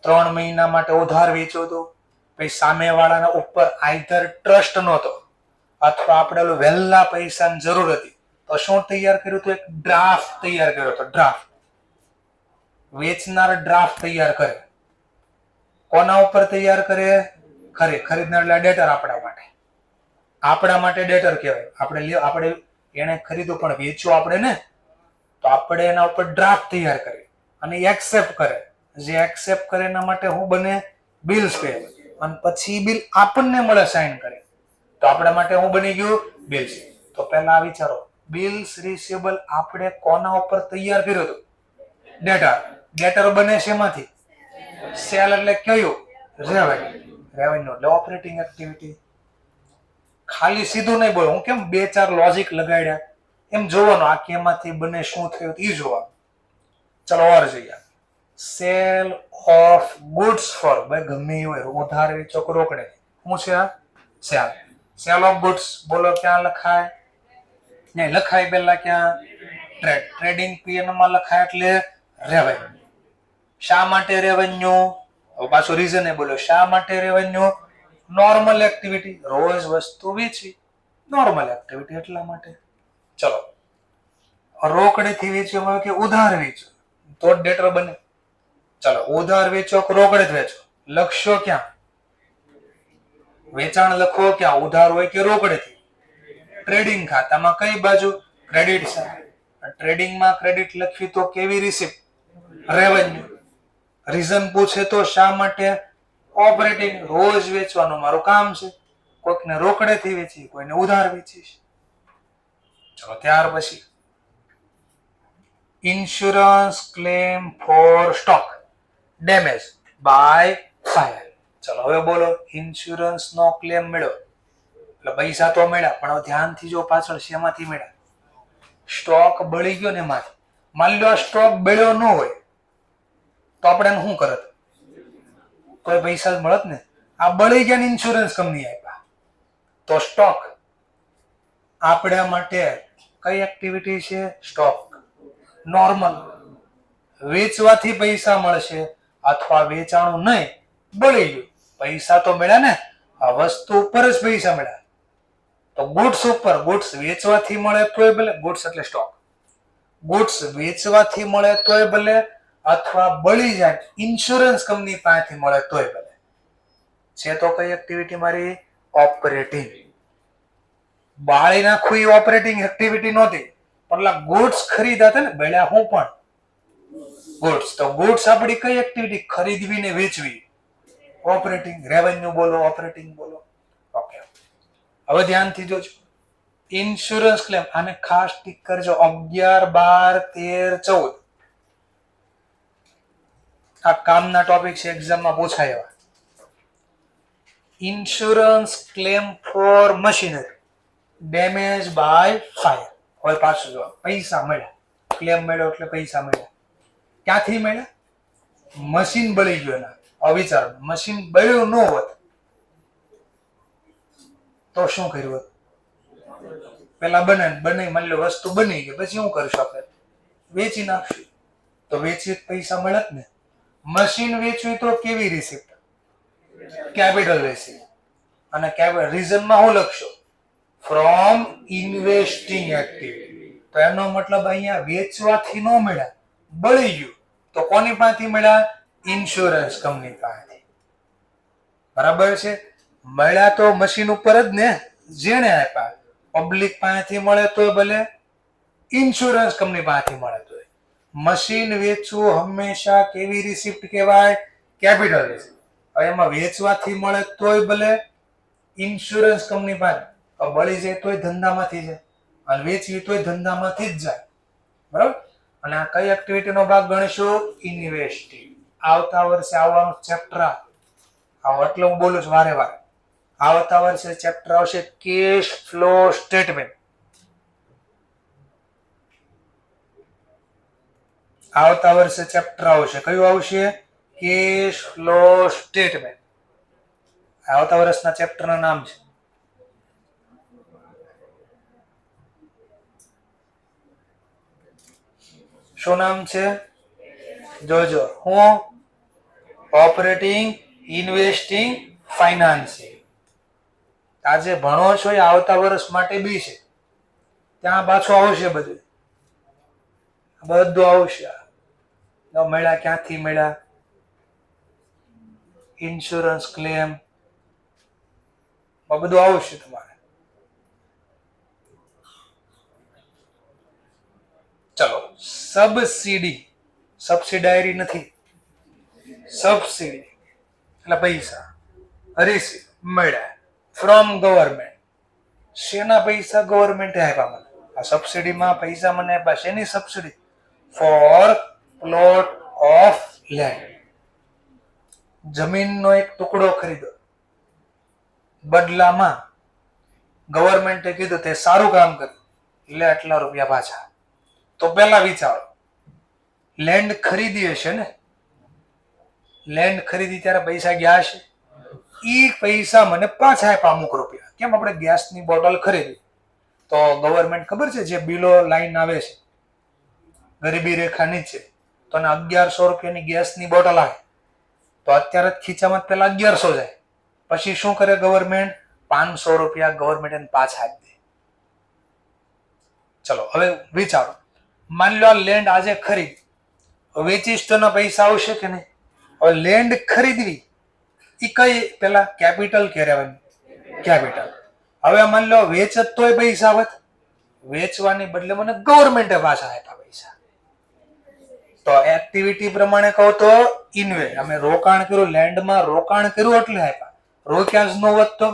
3 મહિના માટે ઉધાર વેચ્યો હતો, પછી સામેવાળાના ઉપર આઈધર ટ્રસ્ટ નહોતો અથવા આપણે ઓલું વહેલા પૈસાની જરૂર હતી તો શું તૈયાર કર્યું હતું? એક ડ્રાફ્ટ તૈયાર કર્યો હતો. ડ્રાફ્ટ વેચનાર ડ્રાફ્ટ તૈયાર કરે. કોના ઉપર તૈયાર કરે? ખરીદનાર એટલે ડેટર. આપણા માટે ડેટર કહેવાય. આપણે એને ખરીદ્યું પણ વેચ્યું આપણે ને, તો આપણે એના ઉપર ડ્રાફ્ટ તૈયાર કરીએ અને એક્સેપ્ટ કરે. જે એક્સેપ્ટ કરે એના માટે હું બને બિલ્સ પે, અને પછી બિલ આપણને મળે સાઇન કરે તો આપણા માટે હું બની ગયું બિલ્સ. તો પહેલા વિચારો બિલ્સ રિસીવેબલ આપણે કોના ઉપર તૈયાર કર્યો હતો? ડેટર. ડેટર બને છે એમાંથી સેલ એટલે કયું? રેવન્યુ એટલે ઓપરેટિંગ એક્ટિવિટી. ખાલી સીધું નહીં બોલો, હું કેમ 2-4 લોજિક લગાડ્યા એમ જોવાનું આ કેમાંથી બને શું થયું એ જોવાનું. ચલો ઓર જોઈએ સેલ ઓફ ગુડ્સ ફોર ભાઈ ગમે એ હોય ઉધાર વેચો રોકડે શું છે આ સેલ. સેલ ઓફ ગુડ્સ બોલો ક્યાં લખાય? નહીં લખાય પહેલા ક્યાં? ટ્રેડિંગ પીએન માં લખાય એટલે રેવન્યુ. શા માટે રેવન્યુ? પાછો રીઝન એ બોલો શા માટે રેવન્યુ? નોર્મલ એક્ટિવિટી, રોજ વસ્તુ વેચવી નોર્મલ એક્ટિવિટી એટલા માટે. ચલો રોકડેથી વેચ્યો કે ઉધાર વેચ્યો તો ડેટર બને. ચલો ઉધાર વેચો કે રોકડે જ વેચો લખશો ક્યાં? વેચાણ લખો ક્યાં? ઉધાર હોય કે રોકડેથી? ટ્રેડિંગ ખાતામાં કઈ બાજુ? Credit side. ટ્રેડિંગમાં ક્રેડિટ લખવી તો કેવી રિસીપ્ટ? રેવન્યુ. રીઝન પૂછે તો શા માટે? ઓપરેટિંગ. રોજ વેચવાનું મારું કામ છે. કોઈકને રોકડેથી વેચી, કોઈને ઉધાર વેચીશ. ચલો ત્યાર પછી insurance claim for stock damage by fire. ચલો હવે બોલો ઇન્સ્યોરન્સ નો ક્લેમ મળ્યો એટલે પૈસા તો મળ્યા, પણ ધ્યાનથી જો પાછળ શેમાંથી મળ્યા? સ્ટોક બળી ગયો ને એમાંથી. માની લો સ્ટોક બળ્યો ન હોય તો આપણે શું કરત? કોઈ પૈસા જ મળત ને. આ બળી ગયા ને ઇન્સ્યોરન્સ કંપની આપ્યા તો સ્ટોક આપણા માટે કઈ એક્ટિવિટી છે? સ્ટોક. નોર્મલ. વેચવાથી પૈસા મળશે અથવા વેચાણું નહીં, બળી ગયું પૈસા તો મળ્યા ને. આ વસ્તુ ઉપર જ પૈસા મળ્યા. તો ગુડ્સ ઉપર, ગુડ્સ વેચવાથી મળે તોય ભલે, ગુડ્સ એટલે સ્ટોક. ગુડ્સ વેચવાથી મળે તોય ભલે અથવા બળી જાય ઇન્સ્યોરન્સ કંપની પાસેથી મળે તોય ભલે. છે તો કઈ એક્ટિવિટી મારી? ઓપરેટિંગ. બાળી નાખવું એ ઓપરેટિંગ એક્ટિવિટી નહોતી, પણ ગુડ્સ ખરીદા હતા ને બળ્યા હું પણ ગુડ્સ. તો ગુડ્સ આપણી કઈ એક્ટિવિટી? ખરીદવી ને વેચવી. ઓપરેટિંગ. રેવન્યુ બોલો, ઓપરેટિંગ બોલો. ઓકે હવે ધ્યાનથી જોજો ઇન્સ્યોરન્સ ક્લેમ. આને ખાસ ટીક કરજો 11 12 13 14 આ કામના ટોપિક છે, એક્ઝામમાં પૂછાય એવા. Insurance claim for machinery damage by fire. હવે પાછું જો પૈસા મળ્યા, ક્લેમ મળ્યો એટલે પૈસા મળ્યા. ક્યાંથી મળ્યા? મશીન બળી ગયું. એના અવિચાર મશીન બળ્યું ન હોત તો શું કર્યું? પેલા બને માની લો વસ્તુ બની ગઈ, પછી શું કરશું આપણે? વેચી નાખશું. તો વેચી પૈસા મળે જ ને. મશીન વેચવું તો કેવી રિસિપ્ટ? Capital receipt. અને રીઝનમાં હું લખશો? From investing activity. તો એનો મતલબ અહીંયા વેચવાથી ન મળ્યા, બળી ગયું. તો કોની પાસેથી મળ્યા? ઇન્સ્યોરન્સ કંપની પાસેથી. બરાબર છે? મળ્યા તો મશીન ઉપર જ ને, જેણે આપ્યા. પબ્લિક પાસેથી મળે તો ભલે, ઇન્સ્યોરન્સ કંપની પાસેથી મળે તો. મશીન વેચવું હંમેશા કેવી રિસિપ્ટ કહેવાય? Capital receipt. હવે એમાં વેચવાથી મળે તોય ભલે, ઇન્સ્યોરન્સ કંપની પાસે. બળી જાય તોય ધંધામાંથી જાય, અને વેચવી તોય ધંધામાંથી જ જાય. બરાબર? અને આ કઈ એક્ટિવિટીનો ભાગ ગણીશું? ઇન્વેસ્ટિંગ. આવતા વર્ષે આવવાનું ચેપ્ટર એટલે હું બોલું છું વારે વારે. આવતા વર્ષે ચેપ્ટર આવશે કેશ ફ્લો સ્ટેટમેન્ટ. આવતા વર્ષે ચેપ્ટર આવશે. કયું આવશે? Cash flow statement. આવતા વર્ષના ચેપ્ટરના નામ છે. શું નામ છે? જોજો. હું ઓપરેટિંગ, ઇન્વેસ્ટિંગ, ફાઇનાન્સિંગ. આજે ભણો છો એ આવતા વર્ષ માટે બી છે. ત્યાં પાછું આવશે બધું આવશે. મળ્યા ક્યાંથી મળ્યા? ઇન્સ્યોરન્સ ક્લેમ બધું આવશે તમારે. ચલો, સબસિડાયરી નથી, સબસિડી એટલે પૈસા. રિસીવ મળ્યા ફ્રોમ ગવર્મેન્ટ. શેના પૈસા ગવર્મેન્ટે આપ્યા મને? આ સબસિડીમાં પૈસા મને આપ્યા. શેની subsidy? For plot of land. જમીનનો એક ટુકડો ખરીદો. બદલામાં ગવર્મેન્ટે કીધું તે સારું કામ કર્યું, એટલે આટલા રૂપિયા પાછા. તો પેલા વિચારો, લેન્ડ ખરીદી હશે ને? લેન્ડ ખરીદી ત્યારે પૈસા ગયા હશે. ઈ પૈસા મને પાછા આપ્યા અમુક રૂપિયા. કેમ? આપણે ગેસની બોટલ ખરીદી તો ગવર્મેન્ટ ખબર છે, જે બિલો લાઈન આવે છે ગરીબી રેખા નીચે, તો 1100 રૂપિયાની ગેસની બોટલ આવે તો અત્યારે ખીચામાં પેલા 1100 જાય. પછી શું કરે ગવર્મેન્ટ? 500 રૂપિયા ગવર્મેન્ટ પાછા આપી દે. ચલો હવે વિચારો, માની લો આ લેન્ડ આજે ખરીદ, વેચીશ તો પૈસા આવશે કે નહીં? હવે લેન્ડ ખરીદવી એ કઈ પેલા કેપિટલ કહેવાય? કેપિટલ. હવે માની લો વેચત તોય પૈસા આવત. વેચવાની બદલે મને ગવર્મેન્ટે પાછા આપ્યા પૈસા. તો એક્ટિવિટી પ્રમાણે કહો તો ઇન્વેસ્ટ. અમે રોકાણ કર્યું, લેન્ડમાં રોકાણ કર્યું એટલે આપ્યા. રોક્યા જ ન હોત તો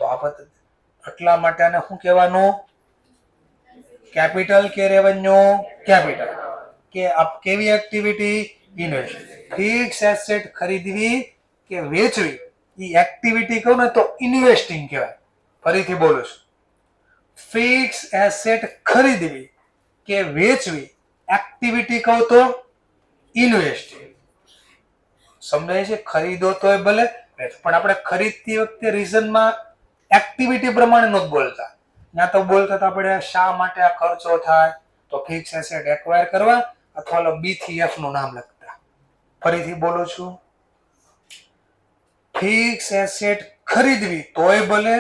આપત. એટલા માટે આને શું કહેવાનું? કેપિટલ કે રેવન્યુ? કેપિટલ. કે કેવી એક્ટિવિટી? ઇન્વેસ્ટ. ફિક્સ એસેટ ખરીદવી કે વેચવી એ એક્ટિવિટી કહું ને તો ઇન્વેસ્ટિંગ કહેવાય. ફરીથી બોલું છું, ફિક્સ એસેટ ખરીદવી કે વેચવી એક્ટિવિટી કહું તો ઇન્વેસ્ટિંગ. સમજાય છે? ખરીદો તોય ભલે, પણ આપણે ખરીદતી વખતે રીઝનમાં એક્ટિવિટી પ્રમાણે નથી બોલતા. ના તો બોલતા આપણે શા માટે આ ખર્ચો થાય, તો ફિક્સ એસેટ એક્વાયર કરવા અથવા બી થી એફ નું નામ લખતા. ફરીથી બોલું છું, ફિક્સ એસેટ ખરીદવી તોય ભલે,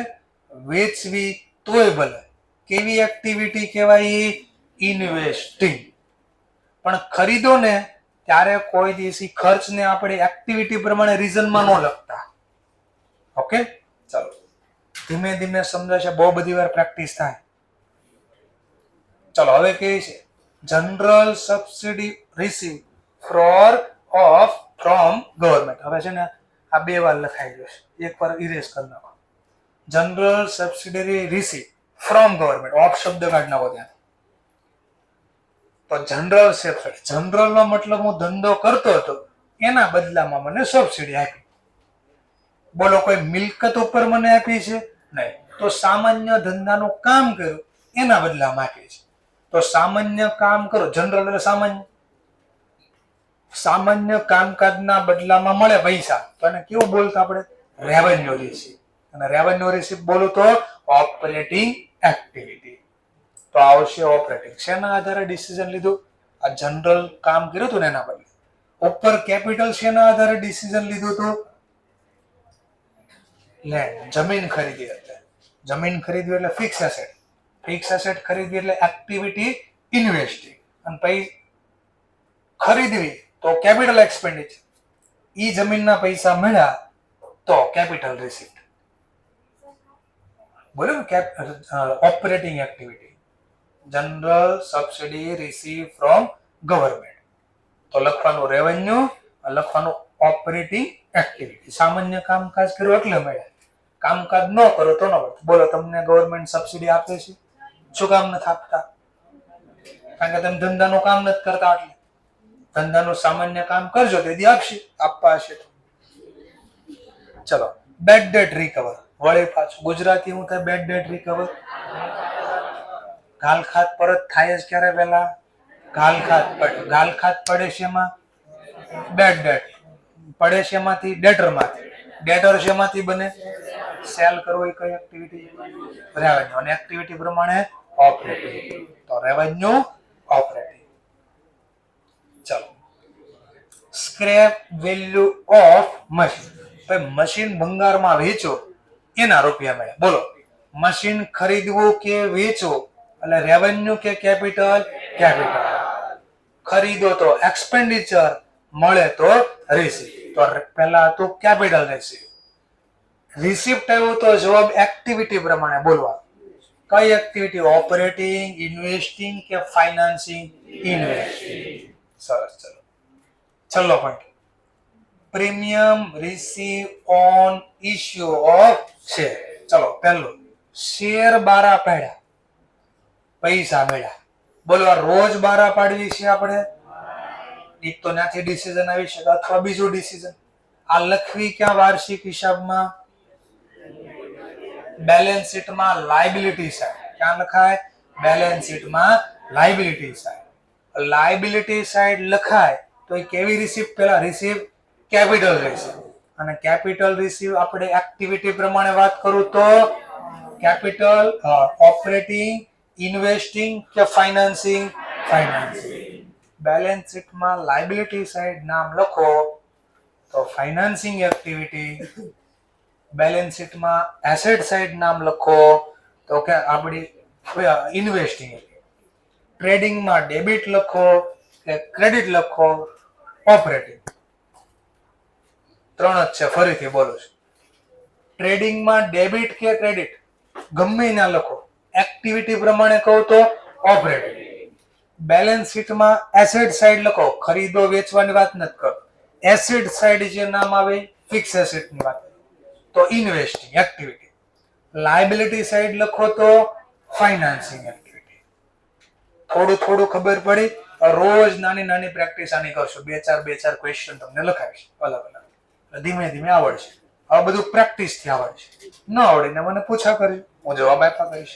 વેચવી તોય ભલે. કેવી એક્ટિવિટી કહેવાય? ઇન્વેસ્ટિંગ. પણ ખરીદો ને ત્યારે કોઈ દિવસી ખર્ચને આપણે એક્ટિવિટી પ્રમાણે રીઝનમાં ન લખતા. ઓકે, ચાલો ધીમે ધીમે સમજાશે, બહુ બધી વાર પ્રેક્ટિસ થાય. ચલો હવે કેવી છે? General subsidy receive from government. હવે છે ને આ 2 વાર લખાઈ જશે, એક વાર ઇરેઝ કરી નાખો. General subsidiary receive from government. Of શબ્દ કાઢી નાખો ત્યાં. તો જનરલ સબસિડી, જનરલ નો મતલબ હું ધંધો કરતો હતો એના બદલામાં મને સબસિડી આપી. બોલો કોઈ મિલકત ઉપર મને આપી છે? નહીં. તો સામાન્ય ધંધાનું કામ કર્યું એના બદલામાં આપી છે. તો સામાન્ય કામ કરો, જનરલ એટલે સામાન્ય. સામાન્ય કામકાજના બદલામાં મળે પૈસા, તો એને કેવું બોલતા આપણે? Revenue receive. અને રેવન્યુ રિસીપ્ટ બોલું તો ઓપરેટિંગ એક્ટિવિટી. તો આવશે ઓપરેટિંગ. શેના આધારે ડિસિઝન લીધું? આ જનરલ કામ કર્યું હતું ને એના બદલે. ઉપર કેપિટલ શેના આધારે ડિસિઝન લીધું હતું? લેન્ડ, જમીન ખરીદી એટલે. જમીન ખરીદવી એટલે ફિક્સ એસેટ. ફિક્સ એસેટ ખરીદવી એટલે એક્ટિવિટી ઇન્વેસ્ટિંગ. અને પછી ખરીદવી તો કેપિટલ એક્સપેન્ડિચર. ઈ જમીનના પૈસા મળ્યા તો કેપિટલ રિસીપ્ટ. બોલો ને, operating activity. General subsidy receive from government. તો લખવાનું રેવન્યુ, લખવાનું ઓપરેટિંગ એક્ટિવિટી. સામાન્ય કામકાજ કર્યું એટલે મળ્યા. કામકાજ ન કરો તો ન મળે. બોલો, તમને ગવર્મેન્ટ સબસિડી આપે છે? શું કામ નથી આપતા? કારણ કે તમે ધંધાનું કામ નથી કરતા. એટલે ધંધાનું સામાન્ય કામ કરજો તેથી આપશે, આપવા હશે તો. ચલો, બેડ ડેટ રિકવર. વળે પાછું ગુજરાતી હું થાય બેડ ડેટ રિકવર? ગાલખાત પરત થાય જ ક્યારે પહેલા? ગાલખાત પડે. ગાલખાત પડે છે એમાં બેડ ડેટ પડે છે એમાંથી ડેટરમાંથી. ડેટર શેમાંથી બને? સેલ કરવો એ કઈ એક્ટિવિટી? રેવન્યુ. અને એક્ટિવિટી પ્રમાણે ઓપરેટિંગ. તો રેવન્યુ ઓપરેટિંગ. ચલો, સ્ક્રેપ વેલ્યુ ઓફ મશીન. ભાઈ મશીન ભંગારમાં વેચો એના રૂપિયા મળ્યા. બોલો, મશીન ખરીદવું કે વેચવું એટલે રેવન્યુ કે કેપિટલ? કેપિટલ. ખરીદો તો એક્સપેન્ડિચર, મળે તો રિસીપ્ટ. તો પહેલા હતું કેપિટલ રિસીપ્ટ. રિસીપ્ટ આવ્યું તો જવાબ એક્ટિવિટી પ્રમાણે બોલવા. કઈ એક્ટિવિટી? ઓપરેટિંગ, ઇન્વેસ્ટિંગ કે ફાઇનાન્સિંગ? ઇન્વેસ્ટિંગ. સરસ. ચલો, છેલ્લો point. Premium receive on issue of share. ચલો, પહેલું શેર બારા પાડ્યા, પૈસા મળ્યા. બોલો, આ રોજ બારા પાડવી છે આપણે? એક તો ત્યાંથી ડિસિઝન આવી શકે, અથવા બીજું ડિસિઝન આ લખવી ક્યાં? વાર્ષિક હિસાબમાં, બેલેન્સ શીટમાં, લાયબિલિટી સાઈડ. ક્યાં લખાય? બેલેન્સ શીટમાં, લાયબિલિટી સાઈડ. લાયબિલિટી સાઈડ લખાય તો એ કેવી રિસીપ્ટ? પેલા રિસીપ્ટ કેપિટલ રિસીપ્ટ. અને કેપિટલ રિસીપ્ટ આપણે એક્ટિવિટી પ્રમાણે વાત કરું તો કેપિટલ, ઓપરેટિંગ, ઇન્વેસ્ટિંગ કે ફાઇનાન્સિંગ? ફાઇનાન્સિંગ. બેલેન્સ શીટમાં લાયબિલિટી સાઈડ નામ લખો તો ફાઇનાન્સિંગ એક્ટિવિટી. બેલેન્સ શીટમાં એસેટ સાઈડ નામ લખો તો કે આપણી ઇન્વેસ્ટિંગ. ટ્રેડિંગમાં ડેબિટ લખો કે ક્રેડિટ લખો? ઓપરેટિંગ. ત્રણ જ છે, ફરીથી બોલું છું. ટ્રેડિંગમાં ડેબિટ કે ક્રેડિટ ગમે ના લખો. એક્ટિવિટી પ્રમાણે કહું તો ઓપરેટિંગ. બેલેન્સ શીટમાં એસેટ સાઈડ લખો. ખરીદો વેચવાની વાત નથી કરો. એસેટ સાઈડ જે નામ આવે ફિક્સ એસેટની વાત, તો ઇન્વેસ્ટિંગ એક્ટિવિટી. લાયબિલિટી સાઈડ લખો તો ફાઇનાન્સિંગ એક્ટિવિટી. થોડું થોડું ખબર પડી. રોજ નાની નાની પ્રેક્ટિસ આની કરશો. બે ચાર ક્વેશ્ચન તમને લખાવીશ અલગ અલગ. ધીમે ધીમે આવડશે. હવે બધું પ્રેક્ટિસ થી આવડશે. ન આવડે ને મને પૂછા કરજો, હું જવાબ આપવા કહીશ.